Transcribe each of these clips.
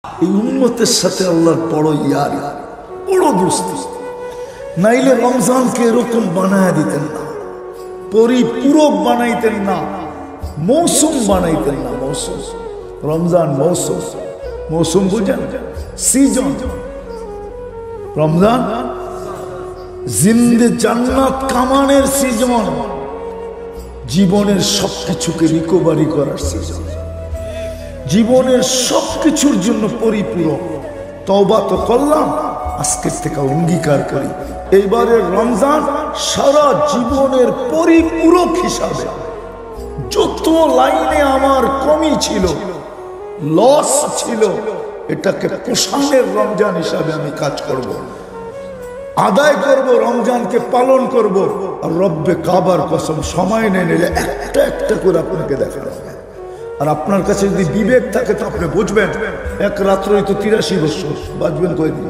এই উম্মতের সাথে আল্লাহর বড় ইয়ারি, বড় দোস্তি। নাইলে রমজানকে এরকম বানায় দিতেন না, পরিপূরক বানাইতেন না, মৌসুম বানাইতেন না। মৌসুম, রমজান মৌসুম। মৌসুম বুঝেন? সিজন। রমজান জিন্দে জান্নাত কামানের সিজন, জীবনের সবকিছুকে রিকভারি করার সিজন, জীবনের সবকিছুর জন্য পরিপূরক। তওবা তো করলাম, আজকের থেকে অঙ্গীকার করি এইবারের রমজান সারা জীবনের পরিপূরক হিসাবে যত লাইনে আমার কমি ছিল, লস ছিল, এটাকে পোষণের রমজান হিসাবে আমি কাজ করব, আদায় করব, রমজানকে পালন করব। আর রব্বে কাবার কসম সময় নেই নিলে একটা একটা করে আপনাকে দেখা যাবে। আর আপনার কাছে যদি বিবেক থাকে তো আপনি বুঝবেন এক রাত্রই তো 83 বছর, বাঁচবেন কয়দিন?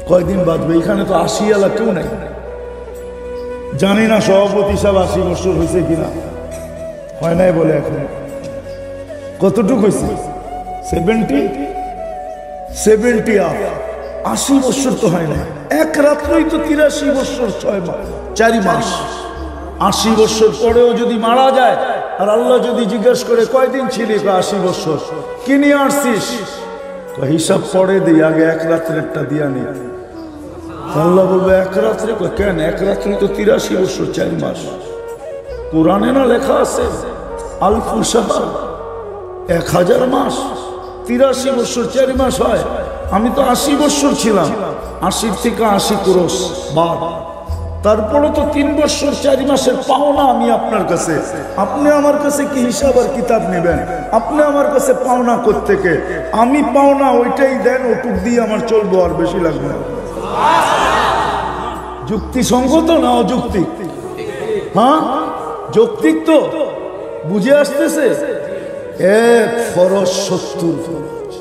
কয়দিন বাঁচবে? এখানে তো 80 এলা কেউ নাই। জানি না সভাপতি সাহেব 80 বছর হয়েছে কিনা, হয় নাই বলে। এখন কতটুকু হয়েছে? 70 আপ। 80 বছর তো হয় না। এক রাত্রই তো 83 বছর, 4 মাস। 80 বছর পরেও যদি মারা যায় আর আল্লাহ যদি জিজ্ঞেস করে কয়দিন ছিলি, 80 বছর, কি নিয়ে আসছিস? হিসাব পরে দিই, আগে এক রাত্রেরটা দিয়া নি। আল্লাহ বলবে এক রাত্রে? কেন এক রাত্রি তো 83 বছর 4 মাস। কোরআনে না লেখা আছে আলফু শাহর, 1000 মাস, 83 বছর 4 মাস হয়। আমি তো 80 বছর ছিলাম, 80 থেকে 80 ক্রস বাদ। তারপরে তো 3 বছর 4 মাসের পাওনা আমি আপনার কাছে। আপনি আমার কাছে কি হিসাব আর কিতাব নেবেন? আপনি আমার কাছে পাওনা কোত্থেকে? আমি পাওনা ওইটাই দেন, ওটুক দিয়ে আমার চলবো, আর বেশি লাগবে না। যুক্তিসঙ্গত না অযৌক্তিক? হ্যাঁ যৌক্তিক তো, বুঝে আসতেছে। এক ফরজ 70 ফরজ,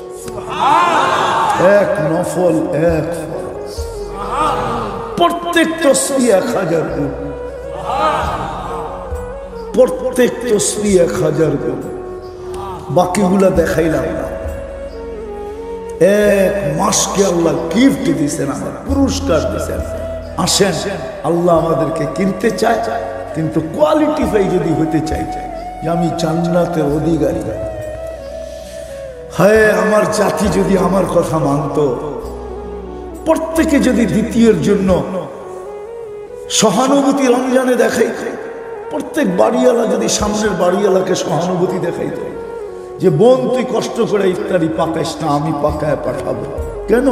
এক নফল 1 ফরজ, প্রত্যেক তসবিহ 1000 গুণ, প্রত্যেক তসবিহ 1000 গুণ। বাকিগুলা দেখাইলাম না। এক মাসকে আল্লাহ গিফট দিয়েছেন, আমার পুরস্কার দিয়েছেন। আসেন, আল্লাহ আমাদেরকে কিনতে চায়, কিন্তু কোয়ালিটিফাই যদি হতে চাই যে আমি জান্নাতের অধিকারী। হায় আমার জাতি যদি আমার কথা মানত, প্রত্যেকে যদি দ্বিতীয়ের জন্য সহানুভূতি রমজানে দেখাইত, প্রত্যেক বাড়িওয়ালা যদি সামনের বাড়িওয়ালাকে সহানুভূতি দেখাইত যে বোন তুই কষ্ট করে ইফতারি পাকাইস না, আমি পাকায় পাঠাবো। কেন?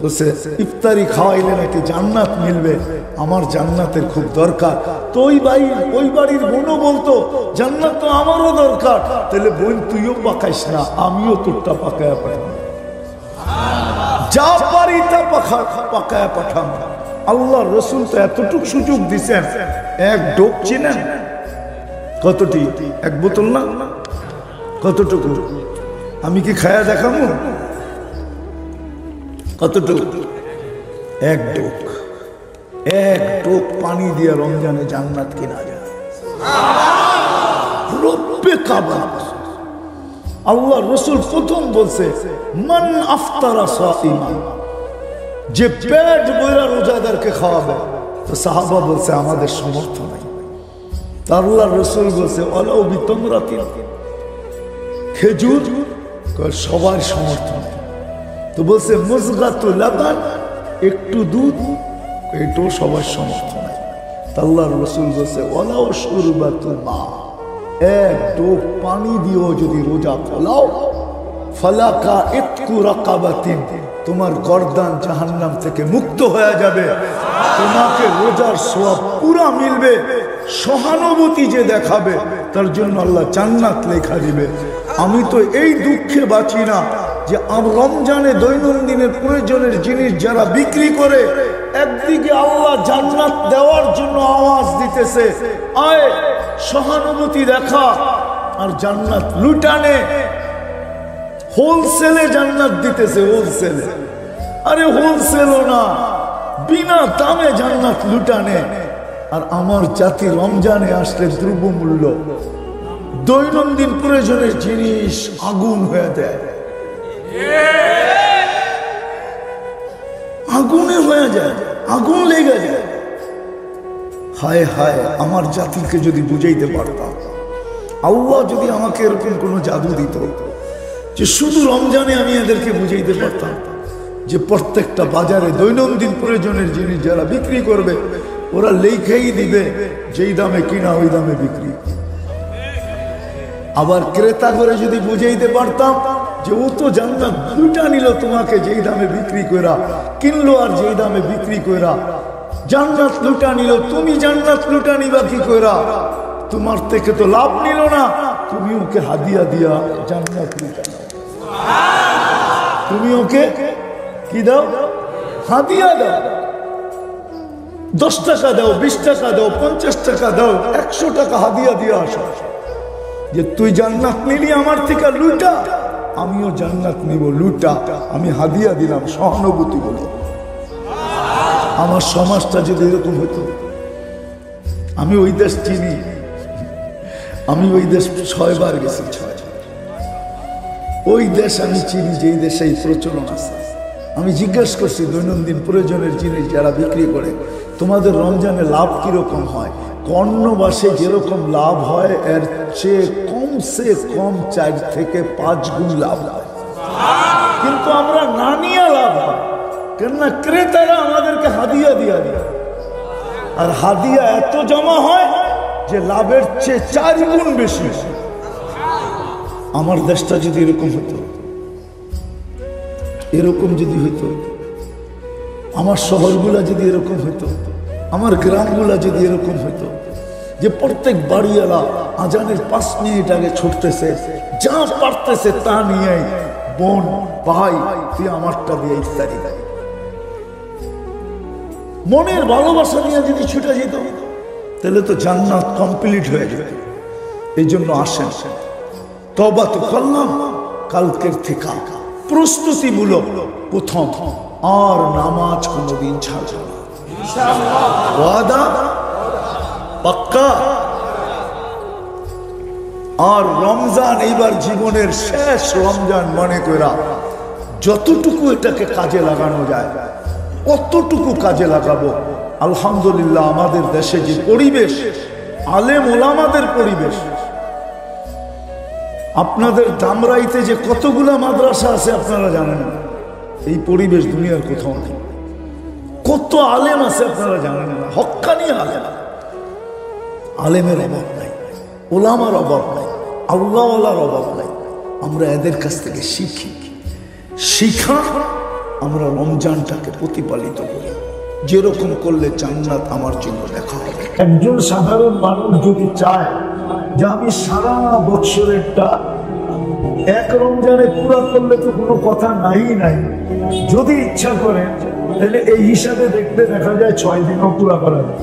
বলছে ইফতারি খাওয়াইলে নাকি জান্নাত মিলবে, আমার জান্নাতের খুব দরকার। তো ওই বাড়ির বোনও বলতো জান্নাত তো আমারও দরকার, তাহলে বোন তুইও পাকাইস না, আমিও তোরটা পাকায় পাঠাবো। যা পারি তা পাকায় পাঠাবো। আল্লাহ রসুল তো এতটুক সুযোগ দিচ্ছেন। এক ডোক চিনেন? কতটি? 1 বোতল না? কতটুকু? আমি কি খায়া দেখাবো? কতটুকু? 1 ডোক। 1 ডোক পানি দিয়ে রমজানে জান্নাত কিনা যায়। রব্বে কাবা। আল্লাহ রসুল প্রথম বলছে মান আফতারা সাইমান, যে পেট ভরা রোজাদারকে খাওয়াবে। তো সাহাবা বলছে আমাদের সমর্থন নাই। আল্লাহ রসুল বলছে ওয়ালাউ বিতামরাতিন, খেজুর, সবার সমর্থন। তো বলছে মুজগাতুল লাবান, একটু দুধ, এটাও সবার সমর্থন নাই। আল্লাহ রসুল বলছে ওয়ালাউ শুরবাতুল মা, 1 ডোক পানি দিয়েও যদি রোজা খোলাও, ফালাকা ইতকু রাকাবাতিন, তোমার গর্দান জাহান্নাম থেকে মুক্ত হয়ে যাবে, তোমাকে রোজার সওয়াব পুরা মিলবে। সহানুভূতি যে দেখাবে তার জন্য আল্লাহ জান্নাত লেখা দিবে। আমি তো এই দুঃখে বাঁচি না যে রমজানে দৈনন্দিনের প্রয়োজনের জিনিস যারা বিক্রি করে, একদিকে আল্লাহ জান্নাত দেওয়ার জন্য আওয়াজ দিতেছে আয় সহানুভূতি দেখা, আর জান্নাত লুটানে হোলসেলে জান্নাত দিতেছে। হোলসেলে, আরে হোলসেলও না, বিনা দামে জান্নাত লুটানে। আর আমার জাতি রমজানে আসলে দ্রব্যমূল্য দৈনন্দিন প্রয়োজনের জিনিস আগুন হয়ে দেয়, আগুনে হয়ে যায়, আগুন লেগে যায়। হায় হায়, আমার জাতিকে যদি বুঝাইতে পারতাম, আল্লাহ যদি আমাকে এরকম কোনো জাদু দিত যে শুধু রমজানে আমি এদেরকে বুঝাইতে পারতাম যে প্রত্যেকটা বাজারে দৈনন্দিন প্রয়োজনের জিনিস যারা বিক্রি করবে ওরা লেখাই দিবে যেই দামে কিনা ওই দামে বিক্রি। আবার ক্রেতা করে যদি বুঝাইতে পারতাম যে ও তো জান্নাত দুইটা নিল তোমাকে যেই দামে বিক্রি কইরা, কিনলো আর যেই দামে বিক্রি কইরা, জান্নাত লুটা নিল, তুমি জান্নাত লুটা নিবা কি কইরা? তোমার থেকে তো লাভ নিল না, তুমি ওকে হাদিয়া দিয়া জান্নাত লুটা নাও। তুমি ওকে কি দাও? হাদিয়া দাও। 10 টাকা দাও, 20 টাকা দাও, 50 টাকা দাও, 100 টাকা হাদিয়া দিয়ে আসো যে তুই জান্নাত নিলি আমার থেকে লুটা, আমিও জান্নাত নিব লুটা, আমি হাদিয়া দিলাম। সহানুভূতি বলো। আমার সমাজটা যদি এরকম হতো, আমি ওই দেশ চিনি, আমি ওই দেশ 6 বার গেছি, 6 বার। ওই দেশ আমি চিনি যেই দেশে এই প্রচলন আছে। আমি জিজ্ঞাসা করছি দৈনন্দিন প্রয়োজনের জিনিস যারা বিক্রি করে তোমাদের রমজানে লাভ কিরকম হয়? অন্য মাসে যেরকম লাভ হয় এর চেয়ে কমসে কম 4 থেকে 5 গুণ লাভ হয়, কিন্তু আমরা না নিয়ে লাভ হয়। কেননা ক্রেতারা আমাদেরকে হাদিয়া দিয়া দেয়, আর হাদিয়া এত জমা হয় যে লাভের চেয়ে 4 গুণ বেশি। আমার দেশটা যদি এরকম হতো, এরকম যদি হইতো, আমার শহরগুলা যদি এরকম হইতো, আমার গ্রামগুলা যদি এরকম হইতো যে প্রত্যেক বাড়িওয়ালা আজানের 5 মিনিট আগে ছুটতেছে, যা পারতেছে তা নিয়ে, বোন ভাই তুই আমারটা দিয়ে ইফতারি দেয়, মনের ভালোবাসা নিয়ে যদি ছুটে যেত, তাহলে তো জান্নাত কমপ্লিট হয়ে যেত। এই জন্য আসেন, তওবা তো করলাম, কালকের থেকে প্রস্তুতিমূলক প্রথম আর নামাজ কোনোদিন ছাড়ব না, ওয়াদা পাক্কা। আর রমজান এইবার জীবনের শেষ রমজান মনে করা যতটুকু এটাকে কাজে লাগানো যায় অতটুকু কাজে লাগাবো। আলহামদুলিল্লাহ, আমাদের দেশে যে পরিবেশ, আলেম ওলামাদের পরিবেশ, আপনাদের দামরাইতে যে কতগুলা মাদ্রাসা আছে আপনারা জানেন না, এই পরিবেশ দুনিয়ার কোথাও নেই। কত আলেম আছে আপনারা জানেন না, হক্কানি আলেম, আলেমের অভাব নাই, ওলামার অভাব নাই, আল্লাহওয়ালার অভাব নাই। আমরা এদের কাছ থেকে শিখা আমরা রমজানটাকে প্রতিপালিত করি। যেরকম করলে জান্নাত আমার জন্য দেখা হবে। একজন সাধারণ মানুষ যদি চায় যে আমি সারা বছরেরটা এক রমজানে পুরা করলে তো কোনো কথা নাই, যদি ইচ্ছা করে তাহলে এই হিসাবে দেখতে দেখা যায় 6 দিনও পুরা করা যায়,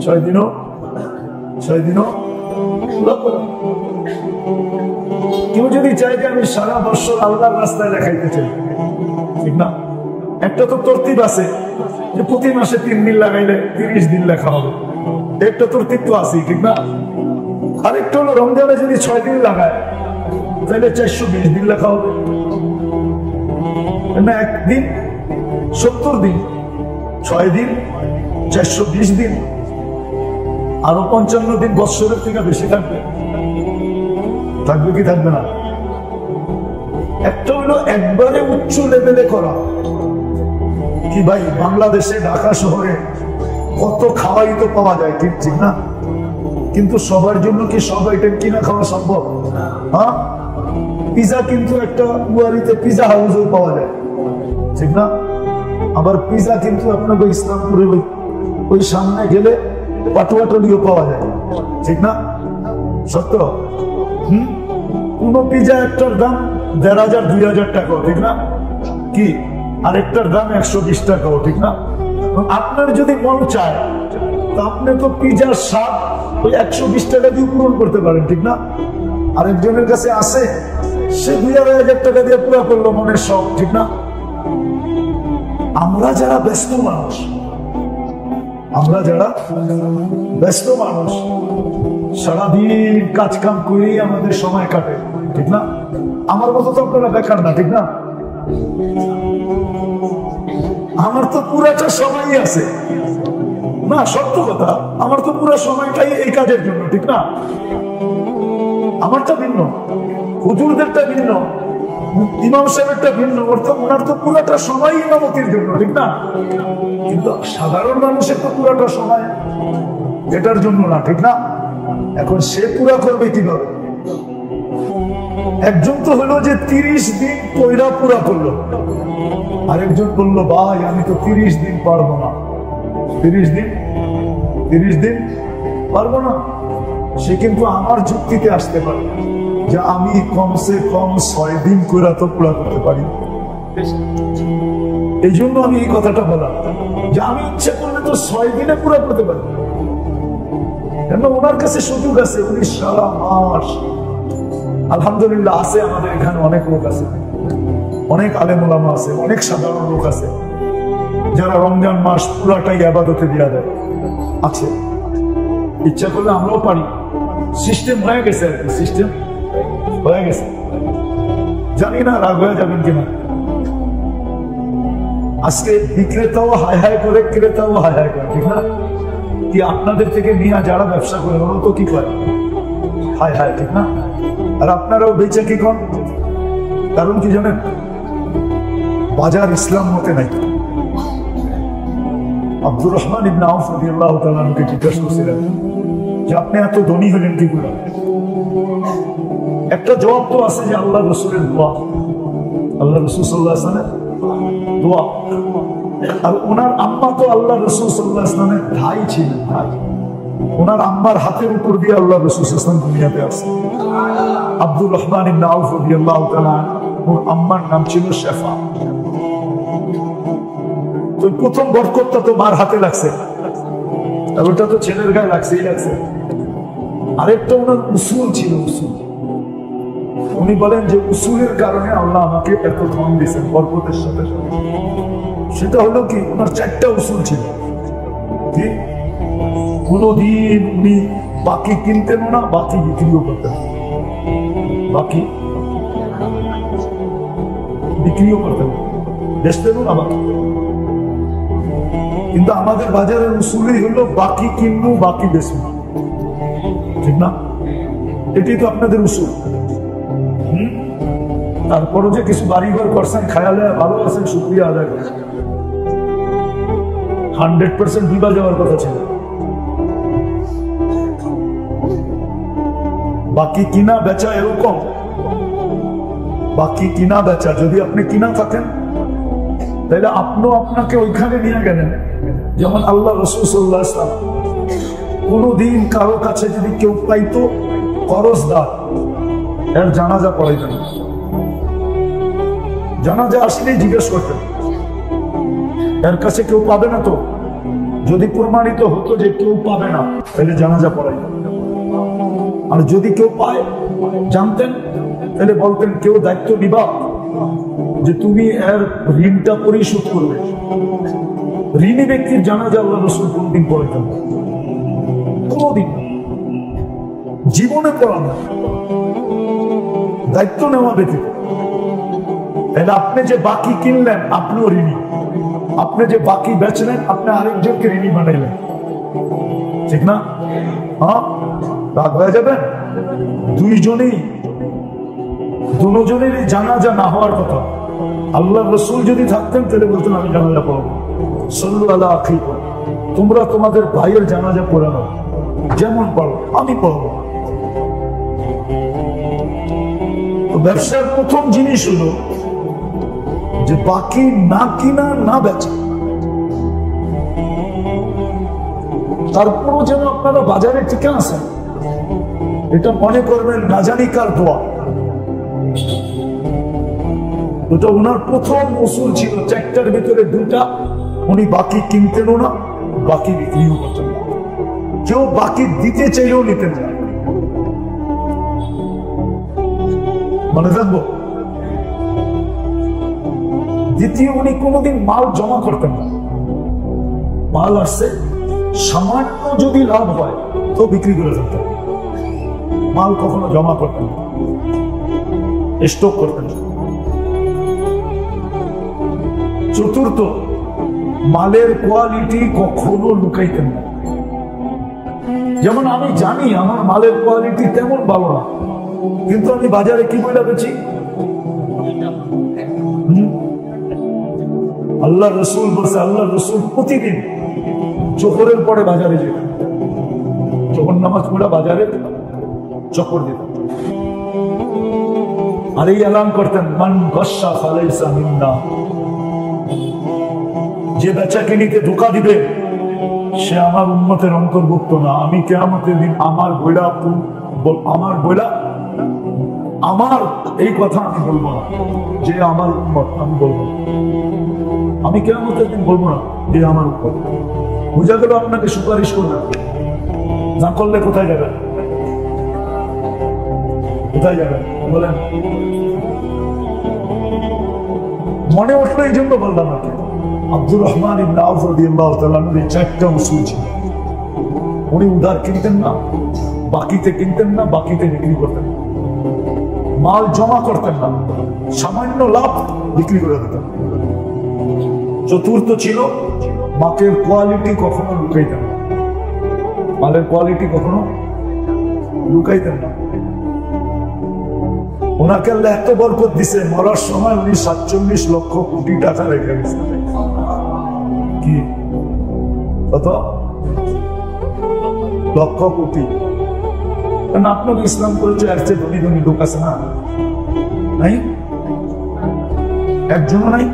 6 দিনও পুরা করা। কেউ যদি চায় যে আমি সারা বছর আল্লাহর রাস্তায় দেখাইতে চাই, ঠিক না? একটা তো তরতিব আছে যে প্রতি মাসে 3 দিন লাগাইলে 30 দিন লেখা হবে, একটা তরতিব তো আছে, ঠিক না? আরেকটা হলো রমজানে যদি 6 দিন লাগায় তাহলে 420 দিন লেখা হবে না, একদিন 70 দিন, 6 দিন 420 দিন, আরো 55 দিন বৎসরের থেকে বেশি থাকবে কি থাকবে না? একটা হলো একবারে উচ্চ লেভেলে করা, কি ভাই বাংলাদেশে ঢাকা শহরে কত খাওয়াই তো পাওয়া যায়, ঠিক না? কিন্তু সবার জন্য কি সব আইটেম কিনা খাওয়া সম্ভব? হ্যাঁ, পিজা কিন্তু একটা কুয়ারিতে পিজা হাউসেও পাওয়া যায়, ঠিক না? আবার পিজা কিন্তু আপনাকে ইসলামপুরে ওই সামনে গেলে পাটুয়াটলিও পাওয়া যায়, ঠিক না? সত্য? কোন পিজা একটার দাম 1500-2000 টাকাও, ঠিক না? কি আরেকটার দাম 120 টাকাও, ঠিক না? আপনার যদি মন চায় তা আপনি তো পিজার স্বাদ ওই 120 টাকা দিয়ে পূরণ করতে পারেন, ঠিক না? আরেকজনের কাছে আছে সে 2000 টাকা দিয়ে পুরো করলো মনের শখ, ঠিক না? আমরা যারা ব্যস্ত মানুষ সারাদিন কাজ কাম করেই আমাদের সময় কাটে, ঠিক না? আমার মতো তো আপনারা বেকার না, ঠিক না? আমার তো পুরাটা সময় আছে না, সত্য কথা। আমার তো পুরো সময়টাই এই কাজের জন্য, ঠিক না? আমারটা ভিন্ন, হুজুরদেরটা ভিন্ন, ইমাম সাহেবেরটা ভিন্ন। অর্থাৎ ওনার তো পুরাটা সময় ইমামতির জন্য, ঠিক না? কিন্তু সাধারণ মানুষের তো পুরাটা সময় এটার জন্য না, ঠিক না? এখন সে পুরা করবে কিভাবে? একজন তো হলো যে 30 দিন কইরা পুরা করলো, আরেকজন বললো ভাই আমি তো 30 দিন পারবো না। 30 দিন পারবো না। সে কিন্তু আমার যুক্তিতে আসতে পারে যে আমি কমসে কম 6 দিন কইরা তো পুরা করতে পারি। এই জন্য আমি এই কথাটা বললাম যে আমি ইচ্ছা করলে তো 6 দিনে পুরা করতে পারি, কেন ওনার কাছে সুযোগ আছে। উনি সারা মাস, আলহামদুলিল্লাহ আছে আমাদের এখানে অনেক লোক আছে, অনেক আলেম ওলামা আছে, অনেক সাধারণ লোক আছে যারা রমজান মাস পুরাটাই ইবাদতে দিয়া দেয়, আছে। ইচ্ছা করলে আমরাও পারি, সিস্টেম হয়ে গেছে আর কি, সিস্টেম হয়ে গেছে। জানি না রাগ হয়ে যাবেন কিনা। আজকে বিক্রেতাও হায় হায় করে, ক্রেতাও হায় হায় করে, ঠিক না? কি আপনাদের থেকে নিয়ে যারা ব্যবসা করে ওরা তো কি করে, হায় হায়, ঠিক না? আর আপনারাও বেচে কি করেন? কারণ কি জানেন, বাজার ইসলাম মতে নাই। আব্দুর রহমান ইবনে আউফ রাদিয়াল্লাহু তাআলা আনহুকে জিজ্ঞাসা করছিলেন যে আপনি এত ধনী হলেন কি করে? একটা জবাব তো আছে যে আল্লাহ রাসূলের দোয়া, আল্লাহ রাসূল সাল্লাল্লাহু আলাইহি ওয়াসাল্লাম দোয়া। আর ওনার আম্মা তো আল্লাহ রাসূল সাল্লাল্লাহু আলাইহি ওয়াসাল্লামের ভাই ছিলেন, ভাই। ওনার আম্মার হাতের উপর দিয়ে আল্লাহ রাসূল সাল্লাল্লাহু আলাইহি ওয়াসাল্লাম দুনিয়াতে আসেন। আব্দুর রহমান ইবনে আউফ রাদিয়াল্লাহু তাআলা ওর আম্মার নাম ছিল শেফা। তো প্রথম বরকতটা তো মার হাতে লাগছে, আর ওটা তো ছেলের গায়ে লাগছেই লাগছে। আরেকটা ওনার উসুল ছিল, উসুল। উনি বলেন যে উসুলের কারণে আল্লাহ আমাকে এত ধন দিয়েছেন বরকতের সাথে। সেটা হলো কি, ওনার 4টা উসুল ছিল। কি? কোনদিন উনি বাকি কিনতেন না, বাকি বিক্রিও করতেন, বাকি বিক্রিও করতেন, বেচতেন না বাকি। কিন্তু আমাদের বাজারের উসুলই হলো বাকি কিনবো, বাকি বেচবো, ঠিক না? এটাই তো আপনাদের উসুল। তারপরও যে কিছু বাড়িঘর করছেন, খায়ালে ভালো আছেন, শুকরিয়া আদায় করছেন। 100% বিবা যাওয়ার কথা ছিল। বাকি কিনা বেচা এরকম, বাকি কিনা বেচা যদি আপনি কিনা থাকেন তাহলে আপনিও আপনাকে ওইখানে নিয়ে গেলেন। যেমন আল্লাহ রাসূল সাল্লাল্লাহু আলাইহি ওয়াসাল্লাম কোনদিন কারো কাছে যদি কেউ পাইতো করজদার, এর জানাজা পড়াইতেন। জানাজা আসলেই জিজ্ঞেস করতেন এর কাছে কেউ পাবে না তো। যদি প্রমাণিত হতো যে কেউ পাবে না তাহলে জানাজা পড়াইতেন। আর যদি কেউ পায় জানতেন তাহলে বলতেন কেউ দায়িত্ব নিবা যে তুমি এর ঋণটা পরিশোধ করবে। ঋণী ব্যক্তির জানাজা আল্লাহ রাসূল কোনদিন পড়াইতেন? কোনদিন জীবনে পড়ানো, দায়িত্ব নেওয়া ব্যতীত। তাহলে আপনি যে বাকি কিনলেন আপনিও ঋণী, আপনি যে বাকি বেচলেন আপনি আরেকজনকে ঋণী বানাইলেন, ঠিক না? হ্যাঁ, রাগ হয়ে যাবেন। দুজনের জানাজা না হওয়ার কথা। আল্লাহ রাসূল যদি থাকতেন তাহলে বলতেন আমি জানাজা পড়ব, সাল্লু আলা আখিকুম, তোমরা তোমাদের ভাইয়ের জানাজা পড়ে নাও, যেমন পড়ো আমি পড়ব। তো ব্যবসার প্রথম জিনিস হলো যে বাকি না কিনা না বেচা। তারপরও যেন আপনারা বাজারে টিকে আছেন, এটা মনে করবেন না জানি কার দোয়া। ওটা ওনার প্রথম উসুল ছিল। 4টার ভিতরে 2টা উনি বাকি কিনতেনও না, বাকি বিক্রিও করতেন না। কেউ বাকি দিতে চাইলেও নিতেন না। মনে রাখবো। দ্বিতীয়, উনি কোনোদিন মাল জমা করতেন না। মাল আসছে, সামান্য যদি লাভ হয় তো বিক্রি করে ফেলতেন। মাল কখনো জমা করতেন না, স্টক করতেন না। চতুর্থ, মালের কোয়ালিটি কখনো লুকাইতেন না। যেমন আমি জানি আমার মালের কোয়ালিটি তেমন ভালো না, কিন্তু আমি বাজারে কি বলে বেচি? আল্লাহ রসুল বলছে, আল্লাহ রসুল প্রতিদিন জোহরের পরে বাজারে যেতেন, যখন নামাজ পড়া বাজারে চক্কর দিতেন, আর এই এলান করতেন, মান গস্সা ফালাইসা মিন্না, যে বেচা কিনিকে ধোঁকা দিবে সে আমার উম্মতের অন্তর্ভুক্ত না। আমি কিয়ামতের দিন আমার এই কথা আমি বলবো না যে আমার উম্মত, আমি বলবো না। আমি কিয়ামতের দিন বলবো না যে আমার উম্মত। বুঝা গেল? আপনাকে সুপারিশ করবে না করলে কোথায় যাবেন? কোথায় যাবেন বলেন? মনে উঠলো এই জন্য বললাম আপনি। আব্দুর রহমান ইবনে আউফ রাদিয়াল্লাহু তাআলা এর চারটা উসুল ছিল। উনি উধার কিনতেন না, বাকিতে কিনতেন না, বাকিতে বিক্রি করতেন না, মাল জমা করতেন না, সামান্য লাভ বিক্রি করে দিতেন। চতুর্থ ছিল মালের কোয়ালিটি কখনো লুকাইতেন না, মালের কোয়ালিটি কখনো লুকাইতেন না। ওনাকে আল্লাহ এত বরকত দিছে, মরার সময় উনি 47 লক্ষ কোটি টাকা রেখে গেছেন। কি কত লক্ষ কোটি? কারণ আপনাকে ইসলাম করেছে, এর চেয়ে ধনী ধনী লোক আছে না? নাই, একজনও নাই।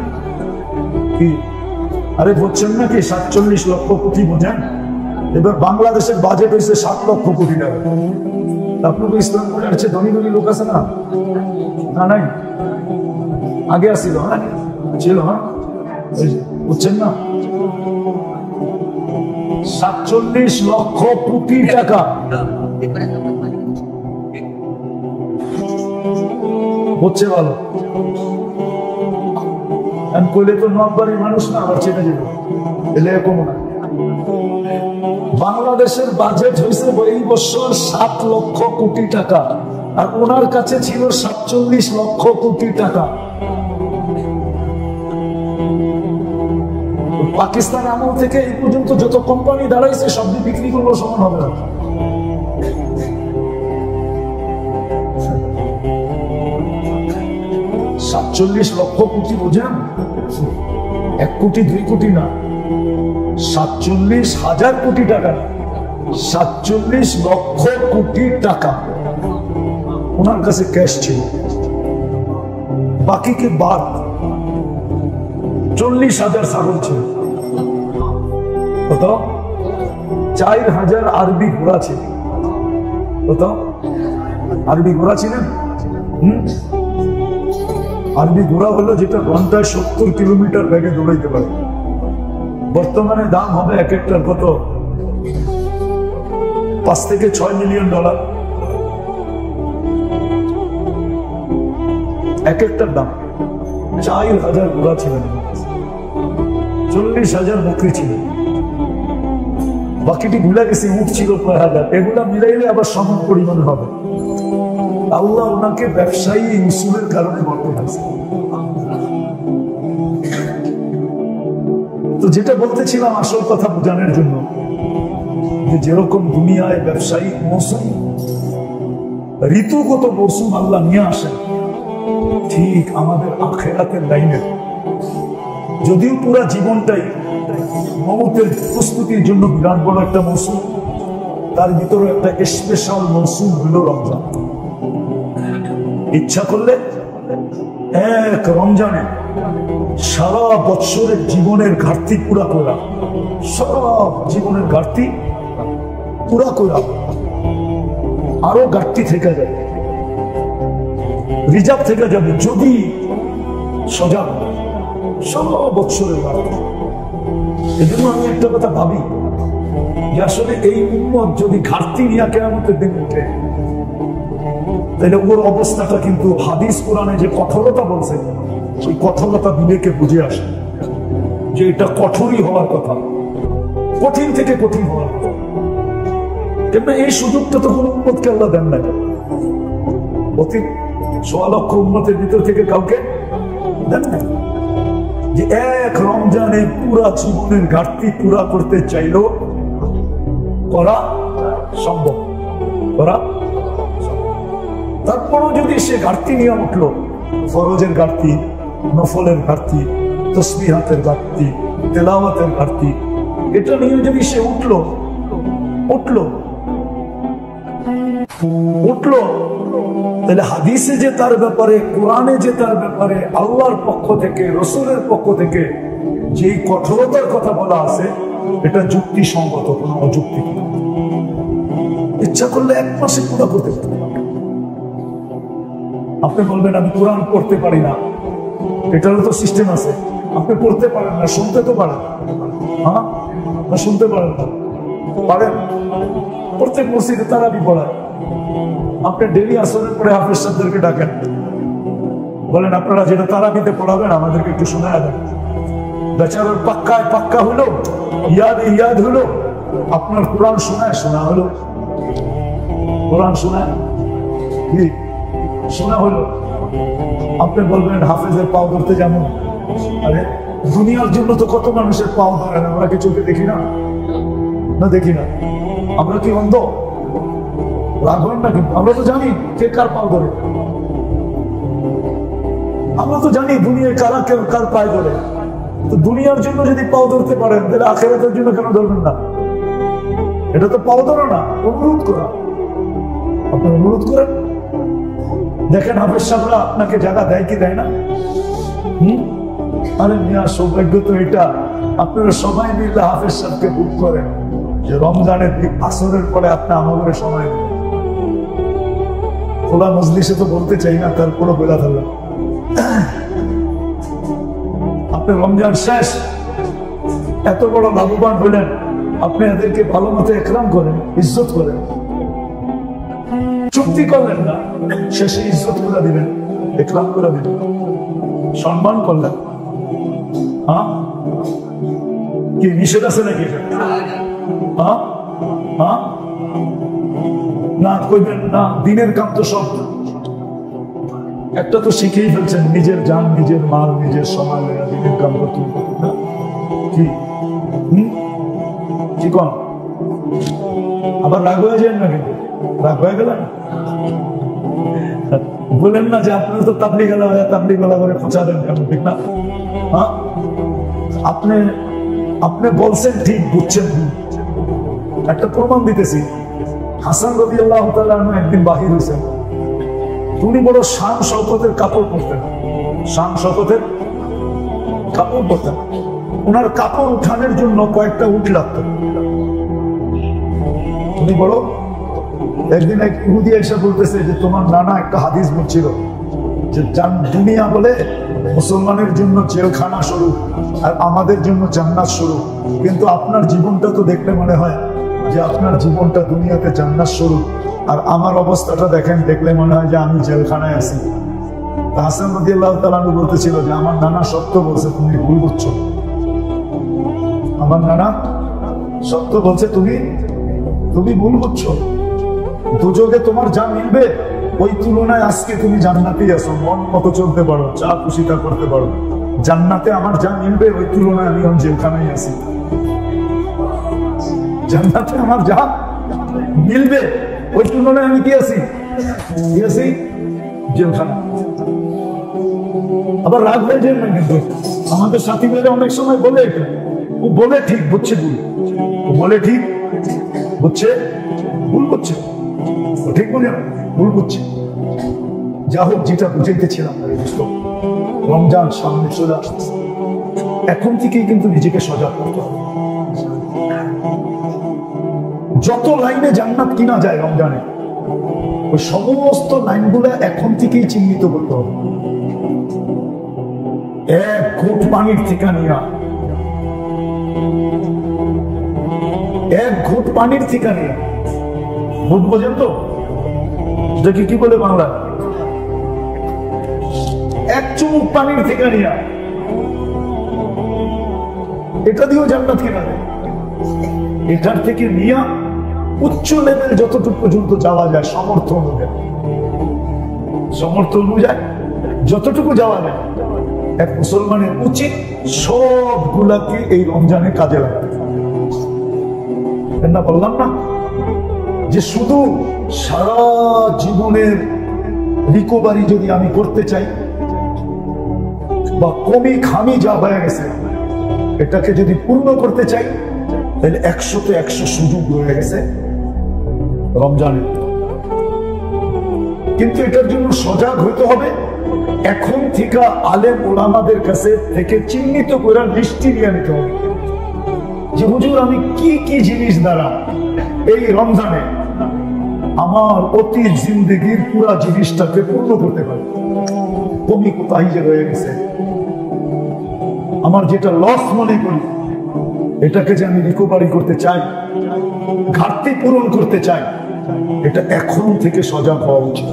কি আরে বুঝছেন নাকি? 47 লক্ষ কোটি বোঝেন? এবার বাংলাদেশের বাজেট হয়েছে 7 লক্ষ কোটি টাকা। আপনাকে ইসলাম করে এর চেয়ে ধনী ধনী লোক আছে না? না, নাই। আগে আসছিল, হ্যাঁ ছিল, হ্যাঁ বুঝছেন না? 47 লক্ষ কোটি টাকা হচ্ছে ভালো। কইলে তো নব্বাড়ির মানুষ না, আবার চেপে যাবে, এলে এরকম না। বাংলাদেশের বাজেট হয়েছে এই বছর 7 লক্ষ কোটি টাকা, আর ওনার কাছে ছিল 47 লক্ষ কোটি টাকা। পাকিস্তান আমল থেকে এই পর্যন্ত যত কোম্পানি দাঁড়াইছে সব বিক্রি করলেও সমান হবে না। $47 লক্ষ কোটি বোঝেন? 1 কোটি 2 কোটি না, 47,000 কোটি টাকা, 47 লক্ষ কোটি টাকা ওনার কাছে ক্যাশ ছিল। বাকিকে বাদ 40,000 ছাগল ছিল, কত 4,000 আরবি ঘোড়া ছিল, কত আরবি ঘোড়া ছিলেন? আরবি ঘোড়া হলো যেটা ঘন্টায় 70 কিলোমিটার বেগে দৌড়াইতে পারে। বর্তমানে দাম হবে এক একটার কত? $5 থেকে $6 মিলিয়ন। এক একটার দাম। 4,000 ঘোড়া ছিলেন, 40,000 বকরি ছিল, বাকিটি ভুলে গেছি উঠ ছিল প্রায় 1000। এগুলা মিলাইলে আবার সমান পরিমাণ হবে। আল্লাহ ওনাকে ব্যবসায়ী উসুলের কারণে বরকত দিয়েছে। তো যেটা বলতেছিলাম আসল কথা বোঝানোর জন্য, যে যেরকম দুনিয়ায় ব্যবসায়িক মৌসুম, ঋতুগত মৌসুম আল্লাহ নিয়ে আসেন, ঠিক আমাদের আখিরাতের লাইনে, যদিও পুরা জীবনটাই মৌতের প্রস্তুতির জন্য বিরাট বড় একটা মৌসুম, তার ভিতরে একটা স্পেশাল মৌসুম হলো রমজান। ইচ্ছা করলে এক রমজানে সারা বৎসরের জীবনের ঘাটতি পুরা করা, সব জীবনের ঘাটতি পুরা করা, আরো ঘাটতি থেকে যাবে, রিজার্ভ থেকে যাবে যদি সজাগ সব বৎসরের ঘাটতি। এই জন্য আমি একটা কথা ভাবি যে আসলে এই উম্মত যদি ঘাটতি নিয়ে কিয়ামতের দিন উঠে, তাহলে ওর অবস্থাটা কিন্তু হাদিস কোরআনে যে কঠোরতা বলছে, সেই কঠোরতা বিবেকে বুঝে আসে যে এটা কঠোরই হওয়ার কথা, কঠিন থেকে কঠিন হওয়ার কথা। কেননা এই সুযোগটা তো কোনো উম্মতকে আল্লাহ দেন না। অতি 1.25 লক্ষ উম্মতের ভিতর থেকে কাউকে দেন না, যে এক রমজানে পুরা জীবনের ঘাটতি পুরা করতে চাইলো করা সম্ভব, করা। তারপরও যদি সে ঘাটতি নিয়ে উঠলো, ফরজের ঘাটতি, নফলের ঘাটতি, তসবিহাতের ঘাটতি, তেলাওয়াতের ঘাটতি, এটা নিয়ে যদি সে উঠলো তাহলে হাদিসে যে তার ব্যাপারে, কোরআনে যে তার ব্যাপারে আল্লাহর পক্ষ থেকে, রসুলের পক্ষ থেকে যেই কঠোরতার কথা বলা আছে, এটা যুক্তিসঙ্গত, কোনো অযুক্তি। ইচ্ছা করলে 1 মাসে পুরো করতে পারে। আপনি বলবেন আমি কোরআন পড়তে পারি না, এটারও তো সিস্টেম আছে। আপনি পড়তে পারেন না, শুনতে তো পারেন, হ্যাঁ না শুনতে পারেন না, পারেন। প্রত্যেক মসজিদে তারাবি পড়ায়, আপনি ডেলি আসরের পরে হাফেজ সাহেবদেরকে ডাকেন, বলেন আপনারা যেটা তারাবিতে পড়াবেন আমাদেরকে একটু শোনায় দেন। বেচারার পাক্কা হলো, ইয়াদ হলো, আপনার কোরআন শোনা হলো, কোরআন শোনায় কি শোনা হলো। আপনি বলবেন হাফেজের পাও ধরতে যেমন, আরে দুনিয়ার জন্য তো কত মানুষের পাও ধরেন, আমরা কি চোখে দেখি না? দেখি না? আমরা কি অন্ধ? রাখবেন না, কিন্তু আমরা তো জানি কে কার পাও ধরে, আমরা তো জানি দুনিয়ায় কারা কেউ কার পায়ে ধরে। তো দুনিয়ার জন্য যদি পাও ধরতে পারেন, তাহলে আখিরাতের জন্য কেন ধরবেন না? এটা তো পাও ধরো না, অনুরোধ করা। আপনি অনুরোধ করেন, দেখেন হাফেজ সাহেবরা আপনাকে জায়গা দেয় কি দেয় না? আরে মিয়া, সৌভাগ্য তো এটা, আপনারা সবাই মিলে হাফেজ সাহেবকে বুক করেন যে রমজানের আসরের পরে আপনি আমাদের সময় দেন। খোলা মজলিসে তো বলতে চাই না, তারপরও বেলা থাকবে। আপনি রমজান শেষ, এত বড় লাভবান হলেন, আপনি এদেরকে ভালো মতো একরাম করেন, ইজ্জত করেন, চুক্তি করলেন না, শেষে ইজ্জত করে দিবেন, একরাম করে দিবেন, সম্মান করলেন। হ্যাঁ, কি নিষেধ আছে নাকি? হ্যাঁ হ্যাঁ, না কইবেন না, দিনের কাম তো সব একটা তো শিখেই ফেলছেন, নিজের জান, নিজের মাল, নিজের সময় দিনের কাম করতে, কি কন? আবার রাগ হয়ে যায় না, কিন্তু রাগ হয়ে গেলেন, বলেন না যে আপনার তো তাবলিগ গলা করে খোঁচা দেন কেন, ঠিক না? হ্যাঁ, আপনি বলছেন ঠিক, বুঝছেন। একটা প্রমাণ দিতেছি, হাসান রাদিয়াল্লাহু তাআলা আনহু একদিন বাহির হয়েছেন, উনি বড় শান শওকতের কাপড় পরতেন, শান শওকতের কাপড় পরতেন। ওনার কাপড় উঠানোর জন্য কয়েকটা উট লাগতো। উনি বড়, একদিন এক ইহুদি এসে বলতেছে যে তোমার নানা একটা হাদিস বলছিল যে দুনিয়া বলে মুসলমানের জন্য জেলখানা শুরু আর আমাদের জন্য জান্নাত শুরু, কিন্তু আপনার জীবনটা তো দেখলে মনে হয় যে আপনার জীবনটা দুনিয়াতে জান্নাত শুরু, আর আমার অবস্থাটা দেখেন, দেখলে মনে হয় যে আমি জেলখানায় আছি। হাসান রাদিয়াল্লাহু তাআলা আনহু বলতেছিল যে আমার নানা সত্য বলছে, তুমি ভুল বুঝছো। আমার নানা সত্য বলছে, তুমি ভুল বুঝছো। দুযোগে তোমার যা মিলবে ওই তুলনায় আজকে তুমি জান্নাতেই আছো, মন মতো চলতে পারো, যা খুশি তা করতে পারো। জান্নাতে আমার যা মিলবে ওই তুলনায় আমি জেলখানায় আছি। জান্নাতে আমার যা মিলবে ওই তুলনায় আমি কি আছি? জেলখানা। আবার রাগ হয়ে যায় না, কিন্তু আমাদের সাথী মেয়েরা অনেক সময় বলে, ও বলে ঠিক, বুঝছে ভুল, ও বলে ঠিক, বুঝছে ভুল, করছে ঠিক, বলে ভুল করছে। যা হোক, যেটা বুঝাইতেছিলাম, রমজান সামনে চলে আসছে, এখন থেকেই কিন্তু নিজেকে সজাগ করতে হবে। যত লাইনে জান্নাত কিনা যায় রমজানে, ওই সমস্ত লাইনগুলো এখন থেকেই চিহ্নিত করতে হবে। এক ঘুট পানির থেকে নিয়ে, এক ঘুট পানির থেকে নিয়ে, ঘুট বোঝেন তো, দেখি কি বলে বাংলা, এক চুমুক পানির থেকে নিয়ে, এটা দিয়েও জান্নাত কিনা যায়। এটার থেকে নিয়ে উচ্চ লেভেল যতটুকু পর্যন্ত যাওয়া যায় সামর্থ্য অনুযায়ী, সমর্থ অনুযায়ী যতটুকু যাওয়া যায় এক মুসলমানের উচিত সবগুলাকে এই রমজানে কাজে লাগাতে। না বললাম না যে শুধু সারা জীবনের রিকভারি যদি আমি করতে চাই বা কমি খামি যা হয়ে গেছে এটাকে যদি পূর্ণ করতে চাই তাহলে 100-তে 100 সুযোগ রয়ে গেছে রমজানের। কিন্তু এটার জন্য সজাগ হতে হবে। এখন থেকে আলেম ওলামাদের কাছে থেকে চিহ্নিত করে দৃষ্টি নিয়ে নিতে হবে যে হুজুর আমি কি কি জিনিস দ্বারা এই রমজানে আমার অতীত জিন্দগির পুরা জিনিসটাকে পূর্ণ করতে পারি। কমি কোথায় যে রয়ে গেছে, আমার যেটা লস মনে করি এটাকে যে আমি রিকভারি করতে চাই, ঘাটতি পূরণ করতে চাই, এটা এখন থেকে সজাগ হওয়া উচিত।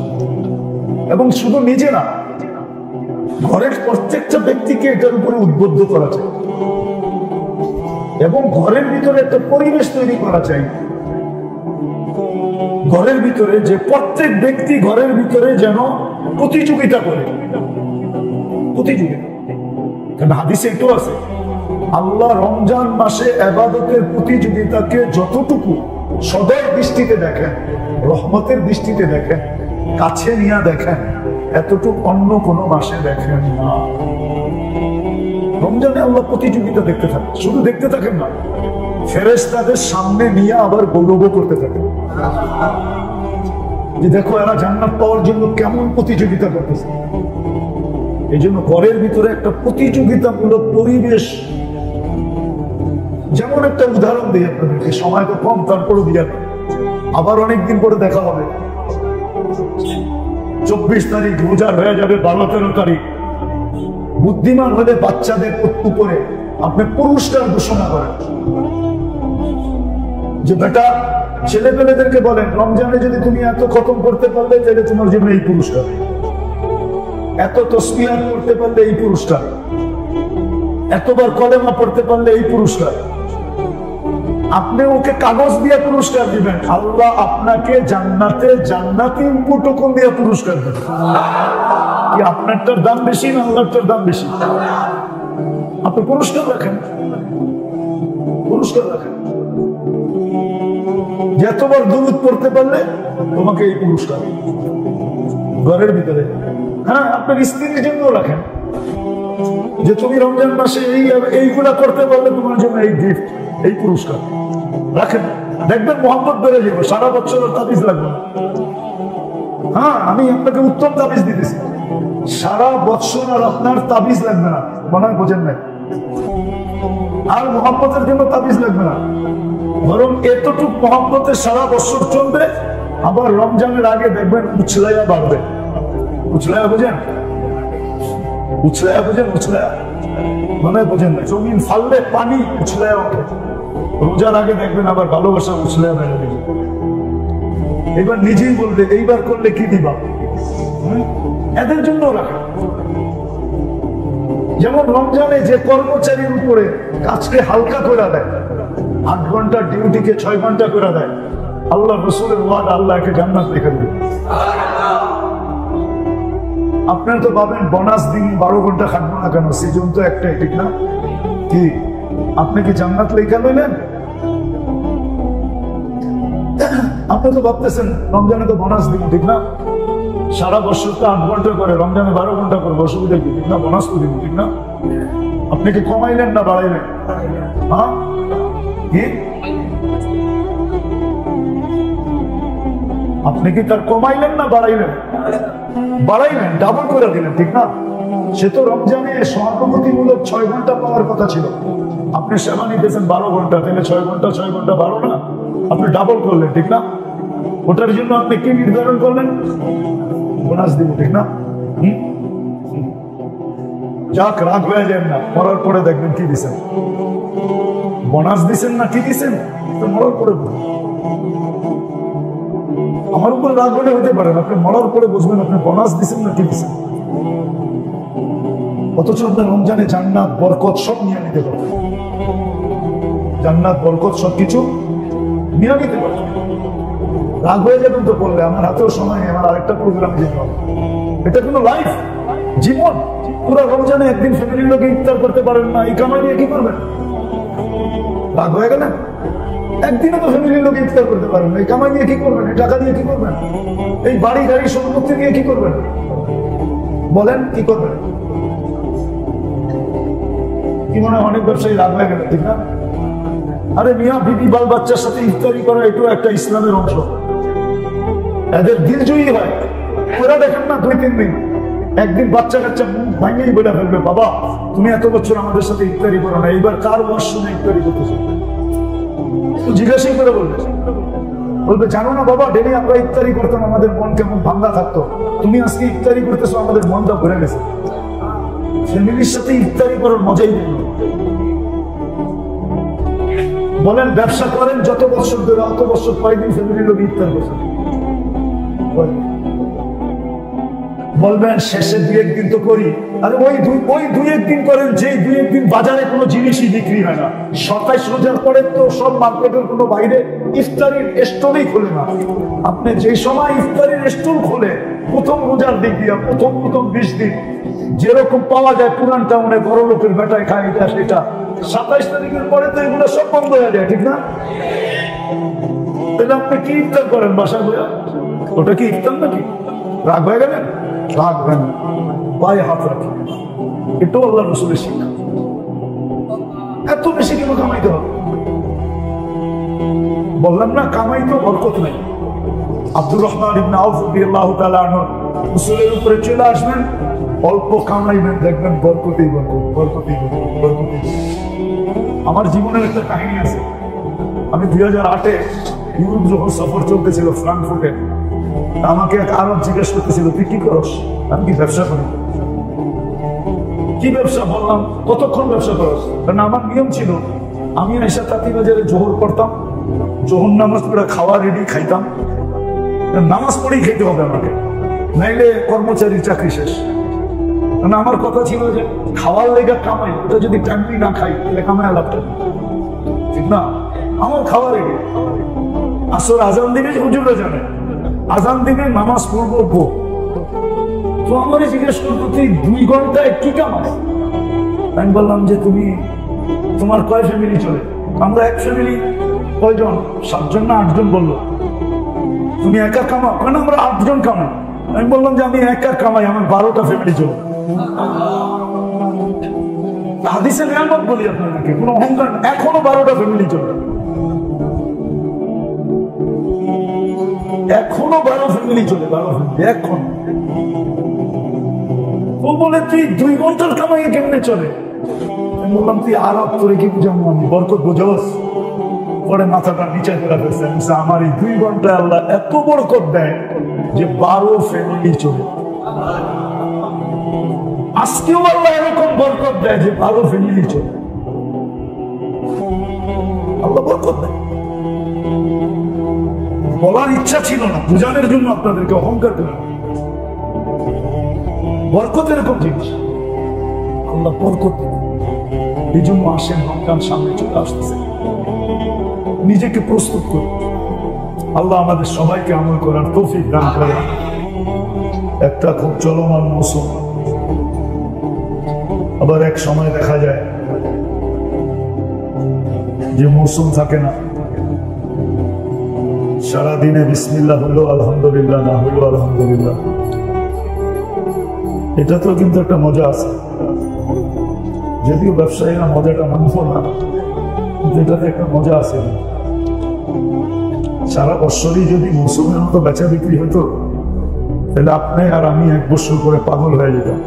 এবং শুধু নিজে না, ঘরের প্রত্যেকটা ব্যক্তিকে এটার উপরে উদ্বুদ্ধ করা চাই এবং ঘরের ভিতরে একটা পরিবেশ তৈরি করা চাই। ঘরের ভিতরে যে প্রত্যেক ব্যক্তি ঘরের ভিতরে যেন প্রতিযোগিতা করে, প্রতিযোগিতা। কারণ হাদিসে এটাও আছে, আল্লাহ রমজান মাসে ইবাদতের প্রতিযোগিতাকে যতটুকু সদয় দৃষ্টিতে দেখেন, রহমতের দৃষ্টিতে দেখেন, কাছে নিয়ে দেখেন, এতটুকু অন্য কোন মাসে দেখেন না। রমজানে আল্লাহ প্রতিযোগিতা দেখতে থাকেন, শুধু দেখতে থাকেন না, ফেরেশতাদের সামনে নিয়ে আবার গৌরব করতে থাকেন যে দেখো এরা জান্নাত পাওয়ার জন্য কেমন প্রতিযোগিতা করতেছে। এই জন্য ঘরের ভিতরে একটা প্রতিযোগিতামূলক পরিবেশ। যেমন একটা উদাহরণ দিই আপনাদেরকে, সময় তো কম তারপরও দিয়া আবার অনেকদিন পরে দেখা হবে। 24 তারিখ রোজা হয়ে যাবে, 12-13 তারিখ। বুদ্ধিমান হলে বাচ্চাদের উপরে আপনি পুরস্কার ঘোষণা করেন যে বেটা, ছেলে পেলেদেরকে বলেন রমজানে যদি তুমি এত খতম করতে পারলে তাহলে তোমার জন্য এই পুরস্কার, এত তসবিহ করতে পারলে এই পুরস্কার, এতবার কলেমা পড়তে পারলে এই পুরস্কার। আপনি ওকে কাগজ দিয়ে পুরস্কার দিবেন, আল্লাহ আপনাকে জান্নাতে জান্নাতি উপটকন দিয়ে পুরস্কার দেবেন। কি আপনারটার দাম বেশি না আল্লাহটার দাম বেশি? আপনি পুরস্কার রাখেন, পুরস্কার রাখেন। যতবার দুরূদ পড়তে পারলে তোমাকে এই পুরস্কার ঘরের ভিতরে। হ্যাঁ, আপনার স্ত্রীর জন্য রাখেন যে তুমি রমজান মাসে এইগুলা করতে পারলে তোমার জন্য এই গিফট, এই পুরস্কার রাখেন। দেখবেন মোহাম্মদ বেড়ে যাবে, সারা বছরের তাবিজ লাগবে। হ্যাঁ, আমি আপনাকে উত্তম তাবিজ দিতেছি, সারা বছর আর আপনার তাবিজ লাগবে না। মনে হয় বোঝেন নাই? আর মোহাম্মতের জন্য তাবিজ লাগবে না, বরং এতটুকু মোহাম্মতের সারা বছর চলবে। আবার রমজানের আগে দেখবেন উছলাইয়া বাড়বে। উছলাইয়া বোঝেন? উছলাইয়া বোঝেন? উছলাইয়া মনে হয় বোঝেন না? জমিন ফাললে পানি উছলাইয়া ওঠে। রোজার আগে দেখবেন আবার ভালোবাসা উছলাইয়া বেড়ে যাবে। এবার নিজেই বলবে এইবার করলে কি দিবা, এদের জন্য রাখা। যেমন রমজানে যে কর্মচারীর উপরে কাজকে হালকা করে দেয়, 8 ঘন্টা ডিউটিকে 6 ঘন্টা করে দেয়, আল্লাহ রসুলের ওয়াদ আল্লাহকে জান্নাত লিখে দেবে। আপনার তো পাবেন বোনাস দিন 12 ঘন্টা খাটবো না কেন, সিজন তো একটাই, ঠিক না? কি আপনি কি জান্নাত লেখা লইলেন? আপনি তো ভাবতেছেন রমজানে তো বোনাস দিন, ঠিক না? সারা বছর তো 8 ঘন্টা করে, রমজানে 12 ঘন্টা করবো, অসুবিধা কি? ঠিক না? বোনাস তো দিন, ঠিক না? আপনি কি কমাইলেন না বাড়াইলেন? হ্যাঁ, কি আপনি কি তার কমাইলেন না বাড়াইলেন? বাড়াইলেন, ডাবল করে দিলেন, ঠিক না? সে তো রমজানে সহানুভূতিমূলক 6 ঘন্টা পাওয়ার কথা ছিল, আপনি সেবা নিতেছেন 12 ঘন্টা, তাহলে 6 ঘন্টা 6 ঘন্টা 12 না, আপনি ডাবল করলেন, ঠিক না? ওটার জন্য আপনি কি নির্ধারণ করলেন? বোনাস দিব, ঠিক না? যাক, রাগ হয়ে যায় না, মরার পরে দেখবেন কি দিচ্ছেন, বোনাস দিচ্ছেন না কি দিচ্ছেন, তো মরার পরে আমার উপর রাগ হলে হতে পারে, আপনি মরার পরে বুঝবেন আপনি বোনাস দিচ্ছেন না কি দিচ্ছেন। অথচ আপনার রমজানে জান্নাত বরকত সব নিয়ে নিতে পারবেন, জান্নাত বরকত সবকিছু নিয়ে নিতে পারবেন। রাগ হয়ে যাবেন তো বললে, আমার হাতেও সময় নেই, আমার আরেকটা প্রোগ্রাম যেতে হবে। এটা কোনো লাইফ, জীবন? পুরো রমজানে একদিন ফ্যামিলির লোকে ইফতার করতে পারেন না, এই কামাই নিয়ে কি করবেন? রাগ হয়ে গেলেন? একদিনও তো ফ্যামিলির লোকে ইফতার করতে পারেন না, এই কামাই নিয়ে কি করবেন? এই টাকা দিয়ে কি করবেন? এই বাড়ি গাড়ি সম্পত্তি নিয়ে কি করবেন? বলেন কি করবেন? কি মনে হয় অনেক ব্যবসায়ী রাগ হয়ে গেলেন, ঠিক না? আরে মিয়া, বিবি বাল বাচ্চার সাথে ইফতারি করা এটাও একটা ইসলামের অংশ। এদের দিলজয়ী হয়। ওরা দেখেন না 2-3 দিন, একদিন বাচ্চা কাচ্চা মুখ ভাঙেই বলে ফেলবে, বাবা তুমি এত বছর আমাদের সাথে ইফতারি করো না, এইবার কার ওয়াজ শুনে ইফতারি করতেছো? জিজ্ঞাসাই করে বলবে জানো না বাবা, ডেলি আমরা ইফতারি করতাম, আমাদের মন কেমন ভাঙ্গা থাকতো, তুমি আজকে ইফতারি করতেছো, আমাদের মনটা ভরে গেছে। ফ্যামিলির সাথে ইফতারি করার মজাই নেই। বলেন ব্যবসা করেন যত বছর ধরে, অত বছর কয়েকদিন ফ্যামিলির লোক ইফতার করছেন? বলবেন শেষে 2-1 দিন তো করি। আরে ওই 2-1 দিন করেন, যে 2-1 দিন বাজারে কোনো জিনিসই বিক্রি হয় না। 27 রোজার পরে তো সব মার্কেটের কোনো বাইরে ইফতারির স্টলই খোলে না। আপনি যে সময় ইফতারির স্টল খোলে প্রথম রোজার দিক দিয়ে, প্রথম 20 দিন যেরকম পাওয়া যায় পুরান টাউনে, বড় লোকের বেটায় খায় এটা সেটা, 27 তারিখের পরে তো এগুলো সব বন্ধ হয়ে যায়, ঠিক না? তাহলে আপনি কি ইফতার করেন বাসা বইয়া? ওটা কি ইফতার নাকি? রাগ হয়ে গেলেন? রাখবেন, পায়ে হাত রাখেন, এটাও আল্লাহ রাসূলের শিক্ষা। এত বেশি কেন কামাইতে হবে? বললাম না কামাই তো বরকত নাই। আব্দুর রহমান ইবনে আউফ রাদিয়াল্লাহু তাআলা আনহু রাসূলের উপরে চলে আসবেন, অল্প কামাইবেন, দেখবেন বরকতই বরকত, বরকতই বরকত, বরকতই। আমার জীবনের একটা কাহিনী আছে। আমি 2008-এ ইউরোপ যখন সফর চলতেছিল ফ্রাঙ্কফুর্টে, আমাকে এক আরব জিজ্ঞেস করতেছিল তুই কি করস? আমি কি ব্যবসা করি। কি ব্যবসা? বললাম কতক্ষণ ব্যবসা করস? কারণ আমার নিয়ম ছিল আমি এসে তাঁতিবাজারে জোহর পড়তাম, জোহর নামাজ পড়ে খাওয়া রেডি খাইতাম, নামাজ পড়েই খেতে হবে আমাকে, নাইলে কর্মচারীর চাকরি শেষ। কারণ আমার কথা ছিল যে খাওয়ার লেগে কামাই, ওটা যদি টাইমলি না খাই তাহলে কামাই লাভটা, ঠিক না? আমার খাওয়া রেগে আসর আজান দিবে, হুজুরা জানে আজান দিবে, নামাজ পড়বো। তো আমারই জিজ্ঞেস করতো তুই 2 ঘন্টায় কি কামাস? আমি বললাম যে তোমার কয় ফ্যামিলি চলে? আমরা এক ফ্যামিলি কয়জন, 7 জন না 8 জন। বললো তুমি একা কামাও? কেন আমরা 8 জন কামাই। আমি বললাম যে আমি একা কামাই, আমার 12টা ফ্যামিলি চলে। হাদিসের নিয়ামত বলি আপনাদেরকে, কোনো অহংকার, এখনো 12টা ফ্যামিলি চলে, এখনো 12 ফ্যামিলি চলে, 12 ফ্যামিলি এখন। ও বলে তুই 2 ঘন্টার কামাইয়ে কেমনে চলে? আমি বললাম তুই আরব, তোরে কি বুঝাবো আমি, বরকত বোঝাস? পরে মাথাটা নিচে করে ফেলছে। আমার এই 2 ঘন্টায় আল্লাহ এত বরকত দেয় যে 12 ফ্যামিলি চলে। আজকেও আল্লাহ এরকম বরকত দেয় যে 12 ফ্যামিলি চলে। আল্লাহ বরকত দেয়। বলার ইচ্ছা ছিল না, বুঝানোর জন্য আপনাদেরকে, অহংকার করে। বরকত এরকম জিনিস, আল্লাহ বরকত। এই জন্য আসেন, রমজান সামনে চলে আসতেছে, নিজেকে প্রস্তুত করুন। আল্লাহ আমাদের সবাইকে আমল করার তৌফিক দান করে। একটা খুব চলমান মৌসুম, আবার এক সময় দেখা যায় যে মৌসুম থাকে না, সারাদিনে বিসমিল্লাহ হলো আলহামদুলিল্লাহ, না হলো আলহামদুলিল্লাহ। এটা তো কিন্তু একটা মজা আছে, যদিও ব্যবসায়ীরা মজাটা মানব না, কিন্তু এটাতে একটা মজা আছে। সারা বছরই যদি মৌসুমের মতো বেচা বিক্রি হতো তাহলে আপনি আর আমি 1 বছর করে পাগল হয়ে যেতাম।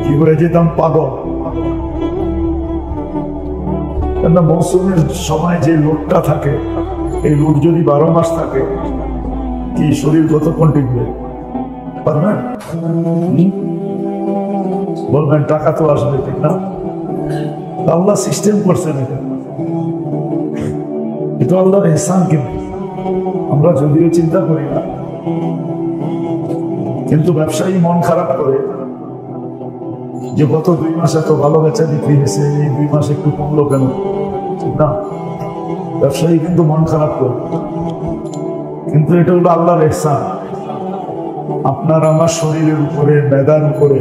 কি হয়ে যেতাম? পাগল। মৌসুমের সময় যে লোডটা থাকে, এই লোড যদি 12 মাস থাকে, কি শরীর কতক্ষণ টিকবে? পারবেন? বলবেন টাকা তো আসবে, ঠিক না? আল্লাহ সিস্টেম করছেন এটা, এটা আল্লাহর ইহসান। কিন্তু আমরা যদিও চিন্তা করি না, কিন্তু ব্যবসায়ী মন খারাপ করে যে গত 2 মাস এত ভালো বেচা বিক্রি হয়েছে, এই 2 মাস একটু কমলো কেন? ঠিক না? ব্যবসায়ী কিন্তু মন খারাপ করে, কিন্তু এটা হলো আল্লাহর ইহসান। আপনার আমার শরীরের উপরে, মেধার উপরে।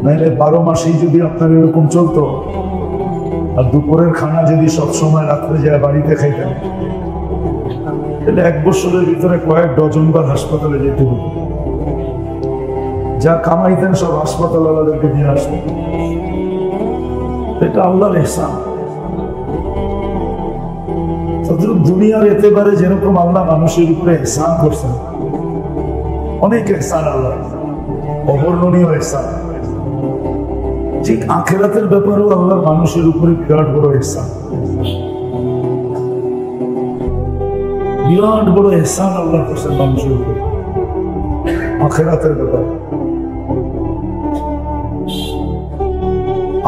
নাহলে 12 মাসেই যদি আপনার এরকম চলতো, আর দুপুরের খানা যদি সবসময় রাত্রে যায় বাড়িতে খাইতেন, তাহলে 1 বছরের ভিতরে কয়েক ডজনবার হাসপাতালে যেতে হতো। যা কামাইতেন সব হাসপাতাল ওদেরকে দিয়ে আসতেন। এটা আল্লাহর ইহসান। দুনিয়ার এতেবারে যেরকম আল্লাহ মানুষের উপরে ইহসান করছেন, অনেক ইহসান আল্লাহ, অবর্ণনীয় ইহসান। ঠিক আখিরাতের ব্যাপারেও আল্লাহ মানুষের উপরে বিরাট বড় ইহসান, বিরাট বড় ইহসান আল্লাহ করছেন মানুষের উপরে আখিরাতের ব্যাপারে।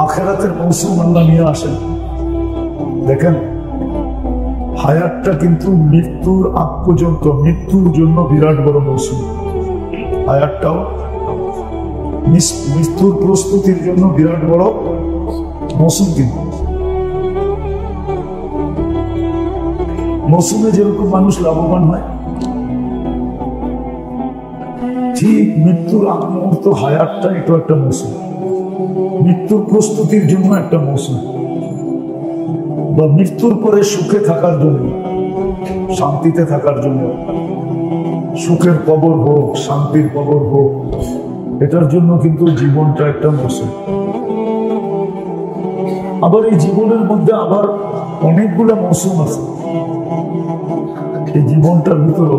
আখিরাতের মৌসুম আল্লাহ নিয়ে আসেন। দেখেন, হায়াতটা কিন্তু মৃত্যুর আগ পর্যন্ত, মৃত্যুর জন্য বিরাট বড় মৌসুম। হায়াতটাও মৃত্যুর প্রস্তুতির জন্য বিরাট বড় মৌসুম। কিন্তু মৌসুমে যেরকম মানুষ লাভবান হয়, ঠিক মৃত্যুর আগ মুহূর্ত হায়াতটা এটা একটা মৌসুম, মৃত্যুর প্রস্তুতির জন্য একটা মৌসুম, বা মৃত্যুর পরে সুখে থাকার জন্য, শান্তিতে থাকার জন্য, সুখের কবর হোক, শান্তির কবর হোক, এটার জন্য কিন্তু জীবনটা একটা মৌসুম। আবার এই জীবনের মধ্যে আবার অনেকগুলো মৌসুম আছে। এই জীবনটার ভিতরে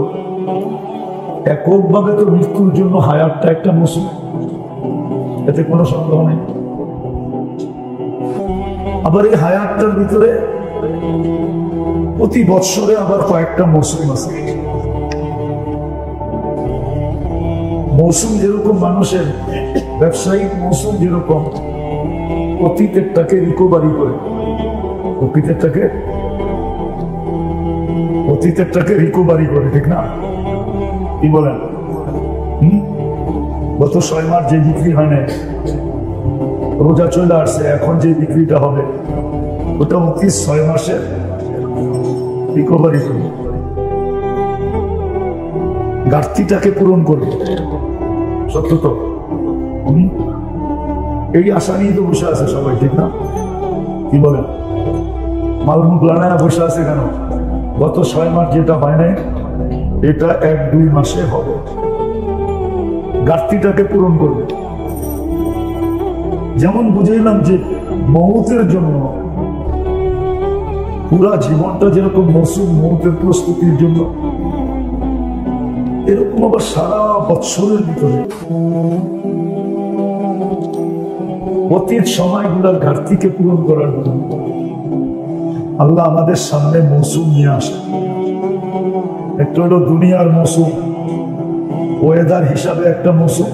এককভাবে তো মৃত্যুর জন্য হায়াতটা একটা মৌসুম, এতে কোনো সন্দেহ নেই। আবার এই হায়াতটার ভিতরে প্রতি বৎসরে আবার কয়েকটা মৌসুম আছে। মৌসুম যেরকম মানুষের ব্যবসায়িক মৌসুম যেরকম অতীতেরটাকে রিকভারি করে, অতীতেরটাকে রিকভারি করে, ঠিক না? কি বলেন? গত 6 মাস যে বিক্রি হয় না, রোজা চলে আসছে, এখন যে বিক্রিটা হবে ওটা অতি 6 মাসের রিকভারি করবে, ঘাটতিটাকে পূরণ করবে। সত্য তো? এই আশা নিয়ে তো বসে আছে সবাই, ঠিক না? কি বলেন? মালমুখ লানায় বসে আছে কেন? গত 6 মাস যেটা হয় নাই, এটা 1-2 মাসে হবে, ঘাটতিটাকে পূরণ করবে। যেমন বুঝাইলাম যে মৌতের জন্য পুরা জীবনটা যেরকম মৌসুম, মৌতের প্রস্তুতির জন্য, এরকম আবার সারা বৎসরের ভিতরে অতীত সময়গুলোর ঘাটতিকে পূরণ করার জন্য আল্লাহ আমাদের সামনে মৌসুম নিয়ে আসে। একটা হলো দুনিয়ার মৌসুম, ওয়েদার হিসাবে একটা মৌসুম,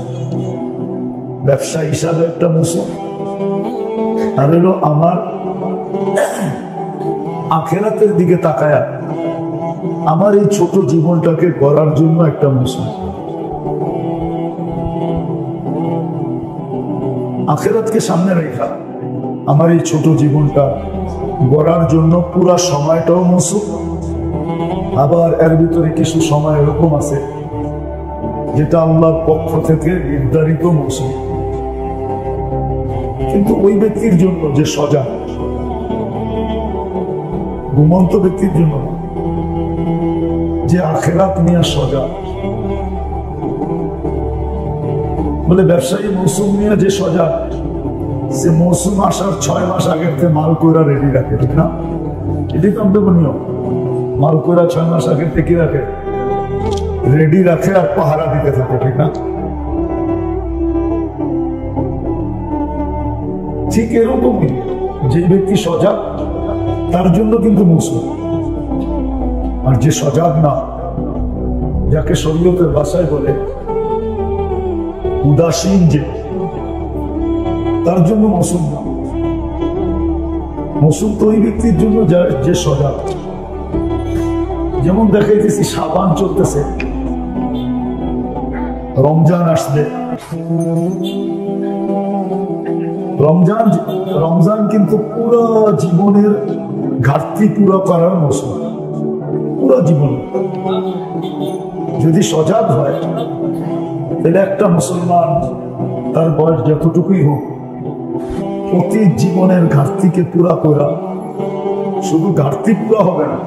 ব্যবসা হিসাবে একটা মৌসুম, আর হলো আমার আখিরাতের দিকে তাকায়া আমার এই ছোট জীবনটাকে গড়ার জন্য একটা মৌসুম। আখিরাতকে সামনে রেখা আমার এই ছোট জীবনটা গড়ার জন্য পুরা সময়টাও মৌসুম। আবার এর ভিতরে কিছু সময় এরকম আছে যেটা আল্লাহর পক্ষ থেকে নির্ধারিত মৌসুম। কিন্তু ওই ব্যক্তির জন্য যে সজাগ, ঘুমন্ত ব্যক্তির জন্য যে আখিরাত নিয়ে সজাগ, বলে ব্যবসায়ী মৌসুম নিয়ে যে সজাগ, সে মৌসুম আসার 6 মাস আগের থেকে মাল কইরা রেডি রাখে, ঠিক না? এটি তো আমাদের নিয়ম। মাল কইরা 6 মাস আগের থেকে রাখে, রেডি রাখে আর পাহারা দিতে থাকে, ঠিক না? ঠিক এরকমই যে ব্যক্তি সজাগ তার জন্য কিন্তু মৌসুম, আর যে সজাগ না, যাকে শরীয়তের ভাষায় বলে উদাসীন, যে তার জন্য মৌসুম না। মৌসুম তো ওই ব্যক্তির জন্য যে সজাগ। যেমন দেখাইতেছি শাবান চলতেছে, রমজান আসবে, রমজান কিন্তু পুরো জীবনের ঘাটতি পুরো করার মৌসুম। পুরো জীবন যদি সজাগ হয়, তাহলে একটা মুসলমান তার বয়স যতটুকুই হোক প্রতি জীবনের ঘাটতিকে পুরা করা, শুধু ঘাটতি পুরা হবে না,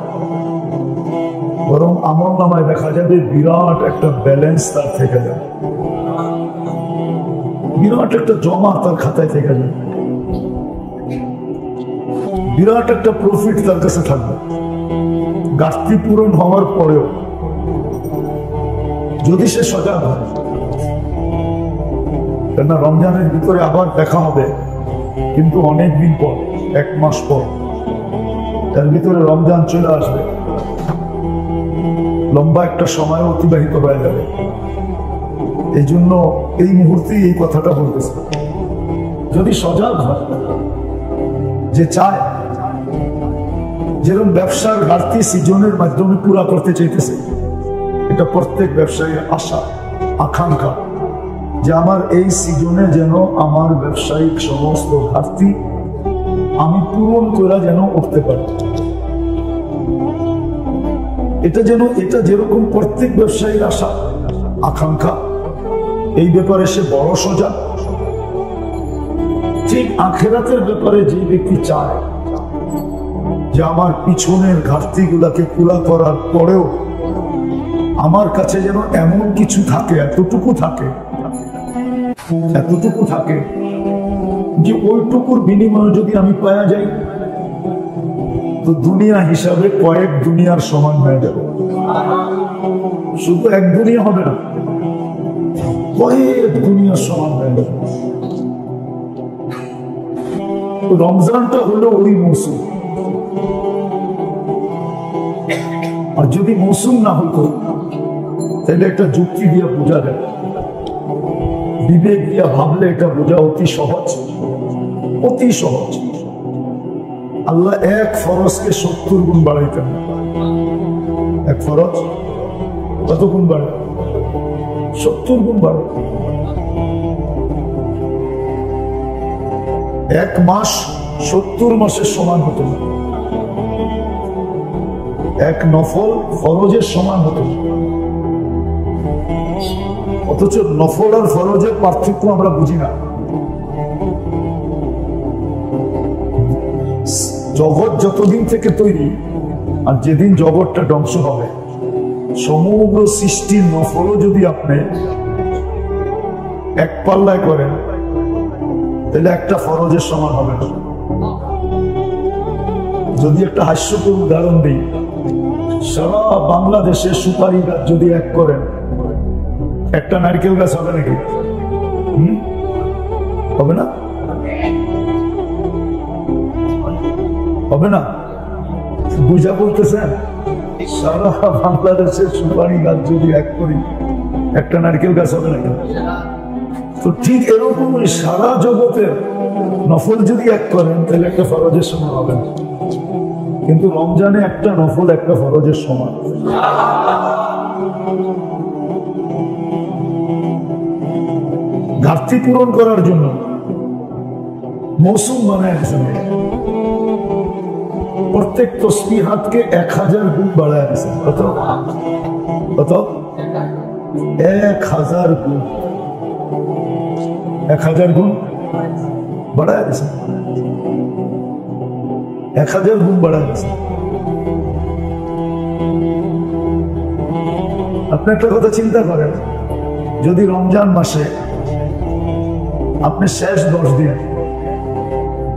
বরং আমল নামায় দেখা যাবে বিরাট একটা ব্যালেন্স তার থেকে যাবে, বিরাট একটা জমা তার খাতায় থেকে যাবে, বিরাট একটা প্রফিট তার কাছে থাকবে ঘাটতি পূরণ হওয়ার পরেও, যদি সে সজাগ হয়। কেননা রমজানের ভিতরে আবার দেখা হবে, কিন্তু অনেক দিন পর, 1 মাস পর, তার ভিতরে রমজান চলে আসবে, লম্বা একটা সময় অতিবাহিত হয়ে যাবে। এই জন্য এই মুহূর্তে এই কথাটা বলতেছে, যদি সজাগ হয়, যে চায়, যেরকম ব্যবসার ঘাটতি সিজনের মাধ্যমে পুরা করতে চাইতেছে, এটা প্রত্যেক ব্যবসায়ীর আশা আকাঙ্ক্ষা, যে আমার এই সিজনে যেন আমার ব্যবসায়িক সমস্ত ঘাটতি আমি পূরণ করা যেন উঠতে পারি। এটা যেরকম প্রত্যেক ব্যবসায়ীর আশা আকাঙ্ক্ষা, এই ব্যাপারে সে বড় সজাগ, ঠিক আখিরাতের ব্যাপারে যে ব্যক্তি চায় যে আমার পিছনের ঘাটতি গুলাকে পুরা করার পরেও আমার কাছে যেন এমন কিছু থাকে, এতটুকু থাকে যে ওইটুকুর বিনিময়ে যদি আমি পাওয়া যাই, তো দুনিয়া হিসাবে কয়েক দুনিয়ার সমান হয়ে যাবে। শুধু এক দুনিয়া হবে না, কয়েক দুনিয়ার সমান হয়ে যাবে। রমজানটা হলো ওই মৌসুম, আর যদি মৌসুম না হতো তাহলে একটা যুক্তি দিয়ে বোঝা যায়, বিবেক দিয়া ভাবলে এটা বোঝা অতি সহজ, অতি সহজ। আল্লাহ এক ফরজকে 70 গুণ বাড়াইতেন। এক ফরজ কত গুণ বাড়ে? 70 গুণ বাড়ে। এক মাস 70 মাসের সমান হতো না, এক নফল ফরজের সমান হতো। অথচ নফল আর ফরজের পার্থক্য আমরা বুঝি না। জগৎ যতদিন থেকে তৈরি, আর যেদিন জগৎটা ধ্বংস হবে, সমগ্র সৃষ্টির নফলও যদি আপনি এক পাল্লায় করেন, তাহলে একটা ফরজের সমান হবে না। যদি একটা হাস্যকর উদাহরণ দিই, সারা বাংলাদেশের সুপারি গাছ যদি এক করেন, একটা নারকেল গাছ হবে নাকি? হবে না, হবে না। বুঝা বলতেছেন? সারা বাংলাদেশের সুপারি গাছ যদি এক করি, একটা নারকেল গাছ হবে নাকি? তো ঠিক এরকমই সারা জগতের নফল যদি এক করেন, তাহলে একটা ফরজের সমান হবে না। কিন্তু রমজানে একটা নফল একটা ফরজের সমান। ঘাটতি পূরণ করার জন্য মৌসুম বানায় দিয়েছেন। প্রত্যেক তসবিহাতকে 1000 গুণ বাড়ায় দিয়েছেন। কত? 1000 গুণ। 1000 গুণ বাড়ায় দিয়েছেন। 1000 গুণ বাড়ায় দিয়েছেন। আপনি একটা কথা চিন্তা করেন, যদি রমজান মাসে আপনি শেষ 10 দিন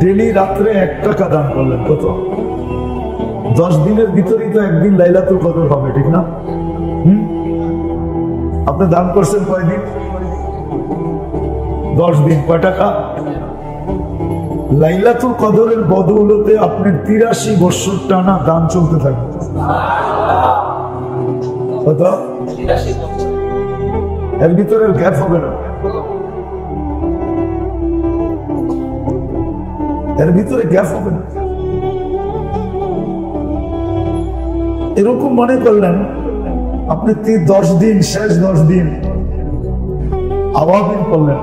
ডেলি রাত্রে 1 টাকা দান করলেন, কত? 10 দিনের ভিতরেই তো একদিন লাইলাতুল কদর হবে, ঠিক না? আপনি দান করছেন কয়দিন? 10 দিন। কয় টাকা? লাইলাতুল কদরের বদৌলতে আপনার 83 বছর টানা দান চলতে থাকবে। কত? এর ভিতরে গ্যাপ হবে না, এর ভিতরে গ্যাপ হবে না। এরকম মনে করলেন আপনি 10 দিন, শেষ 10 দিন আওয়াবিন করলেন,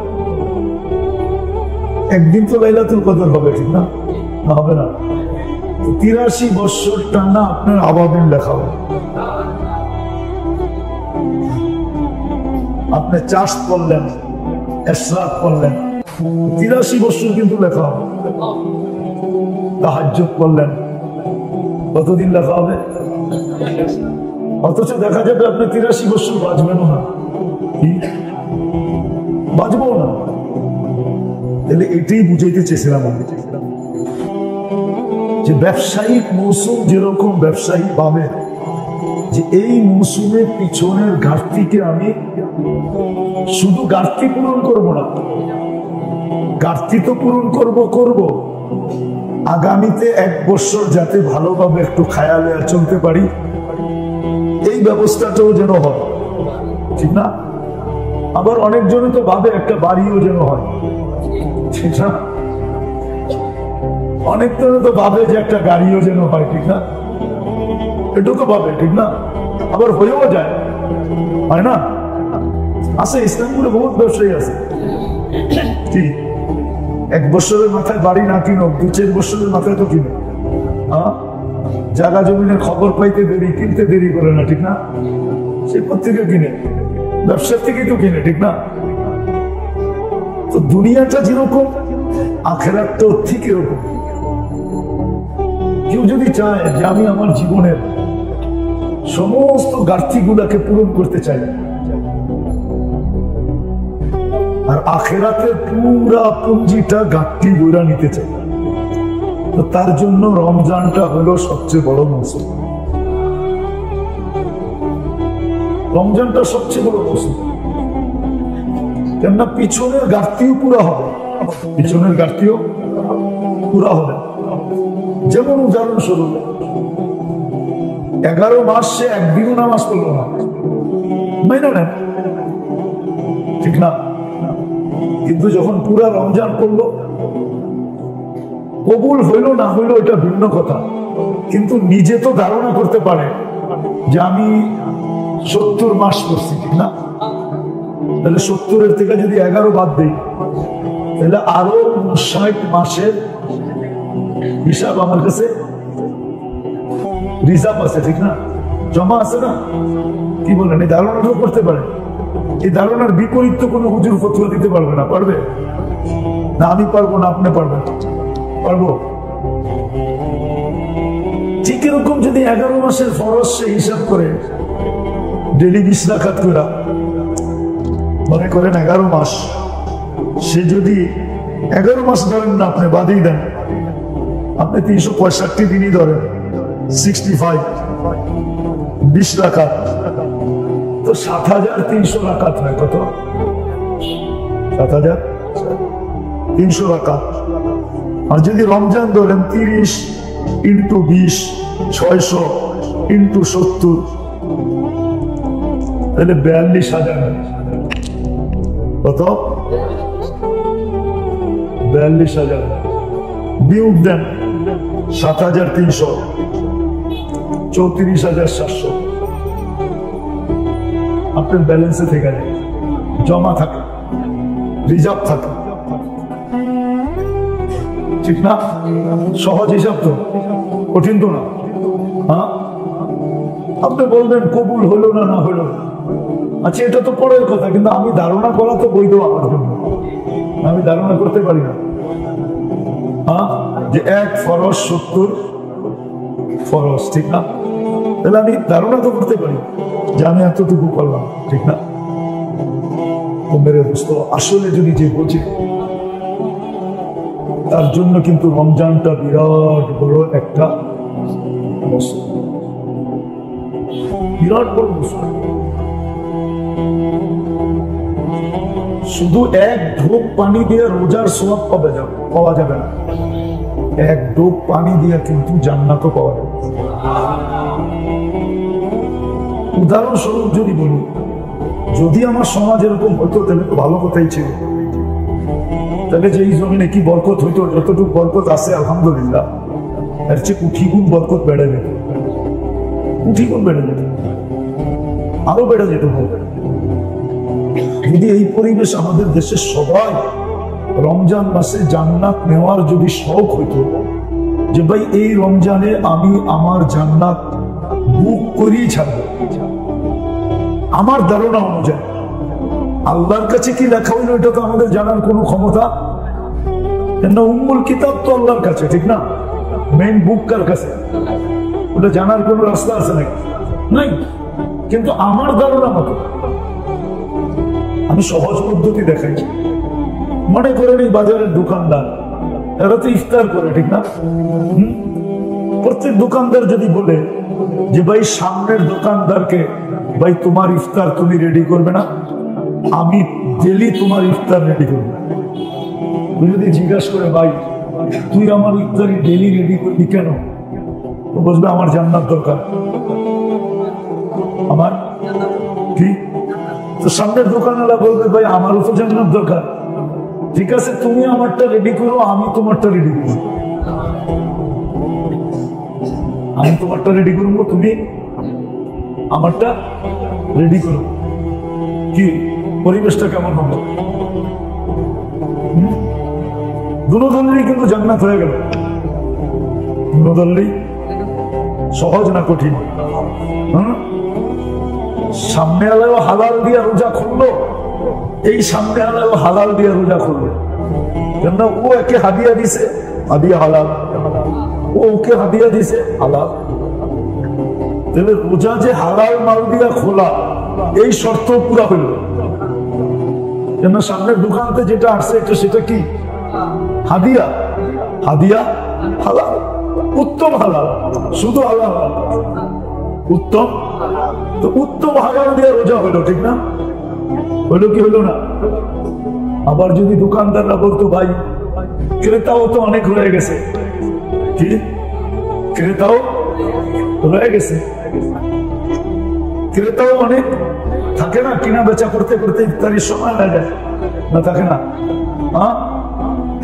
একদিন তো লাইলাতুল কদর হবে, ঠিক না? হবে না। 83 বছর টানা আপনার আওয়াবিন লেখা হবে। আপনি চাষ করলেন, ইশরাক করলেন, 83 বছর কিন্তু লেখা হবে। তাহাজ্জুদ করলেন, কতদিন লেখা হবে? অথচ দেখা যাবে আপনি 83 বছর বাঁচবেনও না, বাঁচবো না। তাহলে এটাই বুঝাইতে চেয়েছিলাম আমি, যে ব্যবসায়িক মৌসুম যেরকম ব্যবসায়ী পাবে যে এই মৌসুমের পিছনের ঘাটতিকে আমি শুধু ঘাটতি পূরণ করব না, ঘাটতি তো পূরণ করব আগামীতে 1 বছর যাতে ভালোভাবে একটু খায়ালে চলতে পারি, এই ব্যবস্থাটাও যেন হয়, ঠিক না? আবার অনেকজনে তো ভাবে একটা বাড়িও যেন হয়, ঠিক না? অনেকজনে তো ভাবে যে একটা গাড়িও যেন হয়, ঠিক না? এটাও তো ভাবে, ঠিক না? আবার হয়েও যায়, হয় না? আছে, ইসলামপুরে বহুত ব্যবসায়ী আছে, ঠিক 1 বছরের মাথায় বাড়ি না কিনো, 2-4 বছরের মাথায় তো কিনে, জায়গা জমিনের খবর পাইতে দেরি, কিনতে দেরি করে না, ঠিক না? সে পত্রিকা কিনে, ব্যবসার থেকেই তো কিনে, ঠিক না? তো দুনিয়াটা যেরকম, আখিরাতটাও ঠিক এরকম। কেউ যদি চায় যে আমি আমার জীবনের সমস্ত ঘাটতিগুলাকে পূরণ করতে চাই আর আখিরাতের পুরা পুঞ্জিটা ঘাটতি বইরা নিতে চাই, তো তার জন্য রমজানটা হলো সবচেয়ে বড় মৌসুম। রমজানটা সবচেয়ে বড় মৌসুম, কেননা পিছনের ঘাটতিও পুরা হবে, পিছনের ঘাটতিও পুরা হবে। যেমন উদাহরণস্বরূপ 11 মাস সে একদিনও নামাজ পড়লো না, মাইনা নেন, ঠিক না? কিন্তু যখন পুরা রমজান করলো, কবুল হইল না হইল এটা ভিন্ন কথা, কিন্তু নিজে তো ধারণা করতে পারে যে আমি 70 মাস করছি, ঠিক না? তাহলে 70-এর থেকে যদি 11 বাদ দিই, তাহলে আরো 60 মাসের হিসাব আমার কাছে রিজার্ভ আছে, ঠিক না? জমা আছে না? কি বলেন? এই ধারণাটাও করতে পারে। এই ধারণার বিপরীত তো কোনো হুজুর ফতোয়া দিতে পারবে না, পারবে না? আমি পারবো না, আপনি পারবেন? পারবো। ঠিক এরকম যদি 11 মাসের ফরজ সে হিসাব করে ডেলি 20 রাকাত করে, মনে করেন 11 মাস, সে যদি 11 মাস ধরেন না, আপনি বাদই দেন, আপনি 365 দিনই ধরেন, 65, 20 রাকাত, তো 7300 রাকাত হয়। কত? 7300 রাকাত। আর যদি রমজান ধরেন 30 × 20, 600 × 70, তাহলে 42,000। কত? 42,000। বিয়োগ দেন 7,300, 34,700 আপনার ব্যালেন্সে থেকে যায়, জমা থাকে, রিজার্ভ থাকে, ঠিক না? সহজ হিসাব তো, কঠিন তো না। হ্যাঁ, আপনি বলবেন কবুল হলো না, না হলো, আচ্ছা এটা তো পরের কথা, কিন্তু আমি ধারণা করা তো বৈধ আমার জন্য, আমি ধারণা করতে পারি না যে 1 ফরজ 70 ফরজ, ঠিক না? তাহলে আমি ধারণা তো করতে পারি যে আমি এতটুকু করলাম, ঠিক না? তো মেরে দোস্ত, আসলে যদি যে বোঝে, তার জন্য কিন্তু রমজানটা বিরাট বড় একটা মৌসুম, বিরাট বড় মৌসুম। শুধু 1 ঢোক পানি দিয়ে রোজার সওয়াব পাওয়া যাবে না, 1 ঢোক পানি দিয়ে কিন্তু জান্নাতও পাওয়া যাবে। উদাহরণস্বরূপ যদি বলি, যদি আমার সমাজ এরকম হতো তাহলে তো ভালো কথাই ছিল, তাহলে যে এই জমিনে কি বরকত হইতো, যতটুকু বরকত আছে আলহামদুলিল্লাহ, এর চেয়ে কোটি গুণ বরকত বেড়ে যেত, কোটি গুণ বেড়ে যেত, আরো বেড়ে যেত। যদি এই পরিবেশ আমাদের দেশের সবাই রমজান মাসে জান্নাত নেওয়ার যদি শখ হইতো, যে ভাই এই রমজানে আমি আমার জান্নাত বুক করেই ছাড়ব, আমার ধারণা অনুযায়ী আল্লাহর কাছে কি লেখা হইলো এটা তো আমাদের জানার কোনো ক্ষমতা না। উম্মুল কিতাব তো আল্লাহর কাছে, ঠিক না? মেইন বুক কার কাছে? ওটা জানার কোনো রাস্তা আছে নাকি? নাই। কিন্তু আমার ধারণা মতো আমি সহজ পদ্ধতি দেখাই। মনে করেন এই বাজারের দোকানদার, এরা তো ইফতার করে, ঠিক না? প্রত্যেক দোকানদার যদি বলে যে ভাই সামনের দোকানদারকে, ভাই তোমার ইফতার তুমি রেডি করবে না, আমি ডেলি তোমার ইফতার রেডি করবো। তুই যদি জিজ্ঞাসা করে ভাই তুই আমার ইফতারি ডেলি রেডি করবি কেন, তো বলবে আমার জান্নাত দরকার। আমার কি? তো সামনের দোকানওয়ালা বলবে ভাই আমারও তো জান্নাত দরকার। ঠিক আছে, তুমি আমারটা রেডি করো, আমি তোমারটা রেডি করবো। আমি তোমারটা রেডি করবো, তুমি আমারটা রেডি করো। কি পরিবেশটা কেমন হবে? দুদলেরই কিন্তু জান্নাত হয়ে গেল। দুদলেরই সহজ না কঠিন? সামনে আলাও হালাল দিয়া রোজা খুললো, এই সামনে আলাও হালাল দিয়া রোজা খুললো। কেন? ও একে হাদিয়া দিছে, হাদিয়া হালাল, ও ওকে হাদিয়া দিছে হালাল। তাহলে রোজা যে হালাল মাল দিয়া খোলা, এই শর্ত পুরা হইল। কেন? সামনের দোকানতে যেটা আসছে এটা সেটা কি হাদিয়া, হাদিয়া হালাল, উত্তম হালাল, শুধু হালাল, উত্তম। তো উত্তম হালাল দিয়ে রোজা হলো, ঠিক না? হলো কি হলো না? আবার যদি দোকানদাররা বলতো ভাই ক্রেতাও তো অনেক রয়ে গেছে, কি ক্রেতাও রয়ে গেছে, ক্রেতাও অনেক থাকে না, কিনা বেচা করতে করতে ইফতারির সময় না যায় না, থাকে না?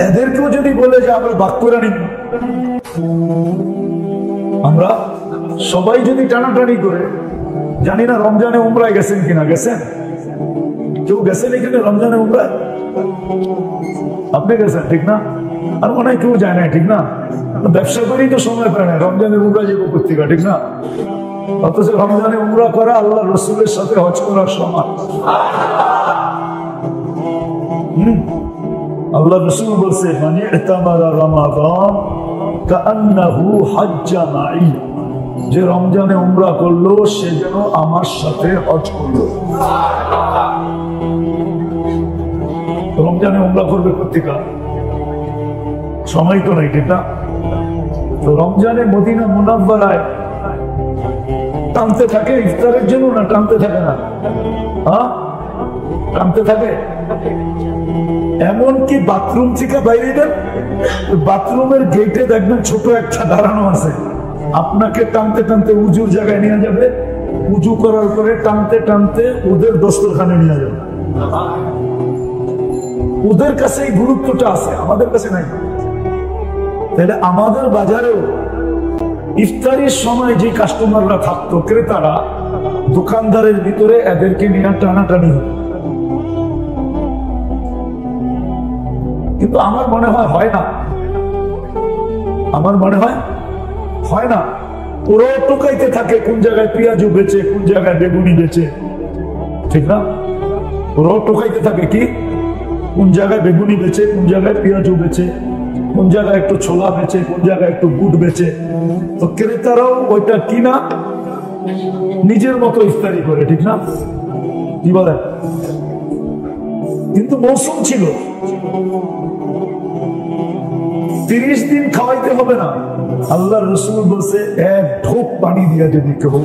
এদেরকেও যদি বলে যে আমরা ভাগ করে নিব, আমরা সবাই যদি টানাটানি করে, জানি না রমজানে উমরায় গেছেন কিনা, গেছেন? কেউ গেছেন এখানে রমজানে উমরায়? আপনি গেছেন, ঠিক না? আর মনে হয় কেউ যায় না, ঠিক না? ব্যবসা করেই তো সময় পায় না, রমজানে উমরা যাবো পত্রিকা, ঠিক না? অথচ রমজানে উমরা করা আল্লাহ রসুলের সাথে হজ করার সমান। আল্লাহ রসুল বলছে মানে রমাদান কান্নাহু হাজ্জা মাই, যে রমজানে উমরা করলো সে যেন আমার সাথে হজ করলো। রমজানে উমরা করবে পত্রিকা, সময় তো নাই, ঠিক না? তো রমজানে মদিনা মুনাব্বারায় টানতে থাকে ইফতারের জন্য, না টানতে থাকে না? টানতে থাকে। এমনকি বাথরুম থেকে বাইরে দেন, বাথরুমের গেটে দেখবেন ছোট একটা দাঁড়ানো আছে, আপনাকে টানতে টানতে উজুর জায়গায় নিয়ে যাবে, উজু করার পরে টানতে টানতে ওদের দস্তরখানে নিয়ে যাবে। ওদের কাছে এই গুরুত্বটা আছে, আমাদের কাছে নাই। তাহলে আমাদের বাজারেও ইফতারির সময় যে কাস্টমাররা থাকতো, ক্রেতারা, দোকানদারের ভিতরে এদেরকে নিয়ে টানাটানি হতো। কিন্তু আমার মনে হয় না, আমার মনে হয় না। ওরাও টোকাইতে থাকে কোন জায়গায় পেঁয়াজু বেচে, কোন জায়গায় বেগুনি বেচে, ঠিক না? ওরাও টোকাইতে থাকে কি কোন জায়গায় বেগুনি বেচে, কোন জায়গায় পেঁয়াজু বেচে, কোন জায়গায় একটু ছোলা বেচে, কোন জায়গায় একটু গুড় বেচে। তো ক্রেতারাও ওইটা কিনা নিজের মতো ইফতারি করে, ঠিক না? কি বলে? কিন্তু মৌসুম ছিল, 30 দিন খাওয়াইতে হবে না। আল্লাহ রসুল বলছে এক ঢোক পানি দিয়ে যদি কেউ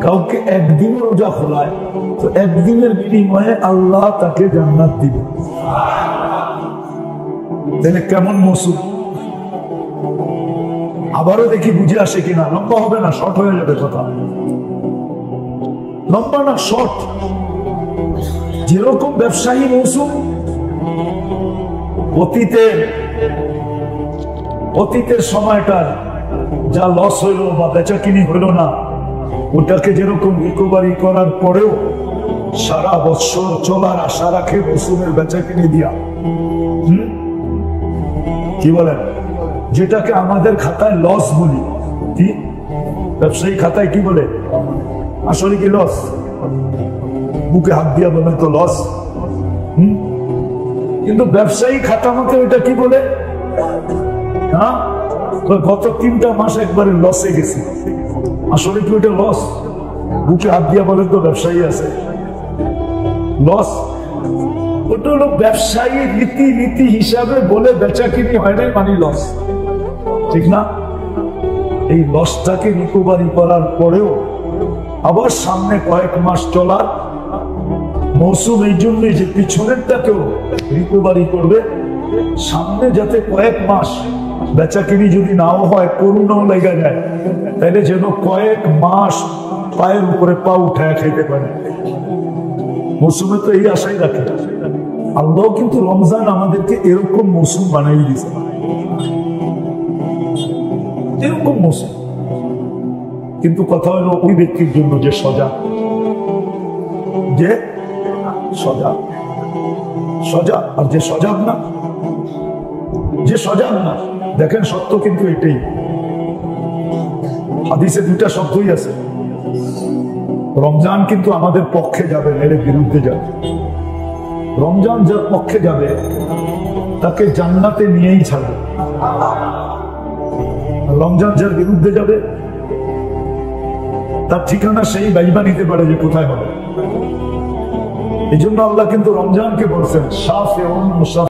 কাউকে একদিন রোজা খোলায়, তো একদিনের বিনিময়ে আল্লাহ তাকে জান্নাত দিবে। তাহলে কেমন মৌসুম? আবারও দেখি বুঝে আসে কিনা। লম্বা হবে না, শর্ট হয়ে যাবে কথা। লম্বা না শর্ট, যেরকম ব্যবসায়ী মৌসুম, অতীতের সময়টা যা লস হইল বা বেচা কিনি হইল না, ওটাকে যেরকম রিকভারি করার পরেও সারা বছর চলার আশা রাখে মৌসুমের বেচা কিনি দিয়া। কি বলেন? যেটাকে আমাদের খাতায় লস বলি, কি ব্যবসায়ী খাতায় কি বলে? আসলে কি লস? বুকে হাত দিয়া বলেন তো লস। কিন্তু ব্যবসায়ী খাতা মতে ওইটা কি বলে, হ্যাঁ গত 3টা মাস একবারে লসে গেছে। আসলে কি ওইটা লস? বুকে হাত দিয়া বলেন তো ব্যবসায়ী আছে লস? ওটা হলো ব্যবসায়ী নীতি হিসাবে বলে বেচা কিনি হয় নাই মানে লস, ঠিক না? এই লসটাকে রিকভারি করার পরেও আবার সামনে কয়েক মাস চলার মৌসুম, এই জন্যই যে পিছনেরটাকেও রিকভারি করবে, সামনে যাতে কয়েক মাস বেচা কিনি যদি নাও হয়, করুণাও লেগে যায়, তাহলে যেন কয়েক মাস পায়ের উপরে পা উঠায় খাইতে পারে। মৌসুমে তো এই আশাই রাখে। আল্লাহ কিন্তু রমজান আমাদেরকে এরকম মৌসুম বানাই দিয়েছে, এরকম মৌসুম। কিন্তু কথা হলো ওই ব্যক্তির জন্য যে সজাগ, যে সজাগ সজাগ আর যে সজাগ না, যে সজাগ না। দেখেন সত্য কিন্তু এটাই, হাদিসে 2টা শব্দই আছে। রমজান কিন্তু আমাদের পক্ষে যাবে, এর বিরুদ্ধে যাবে। রমজান যার পক্ষে যাবে তাকে জান্নাতে নিয়েই ছাড়বে, রমজান যার বিরুদ্ধে যাবে তার ঠিকানা সেই বাইবা নিতে পারে যে কোথায় হবে। এই জন্য আল্লাহ কিন্তু রমজানকে বলছেন শাফিউন মুশাফিউন।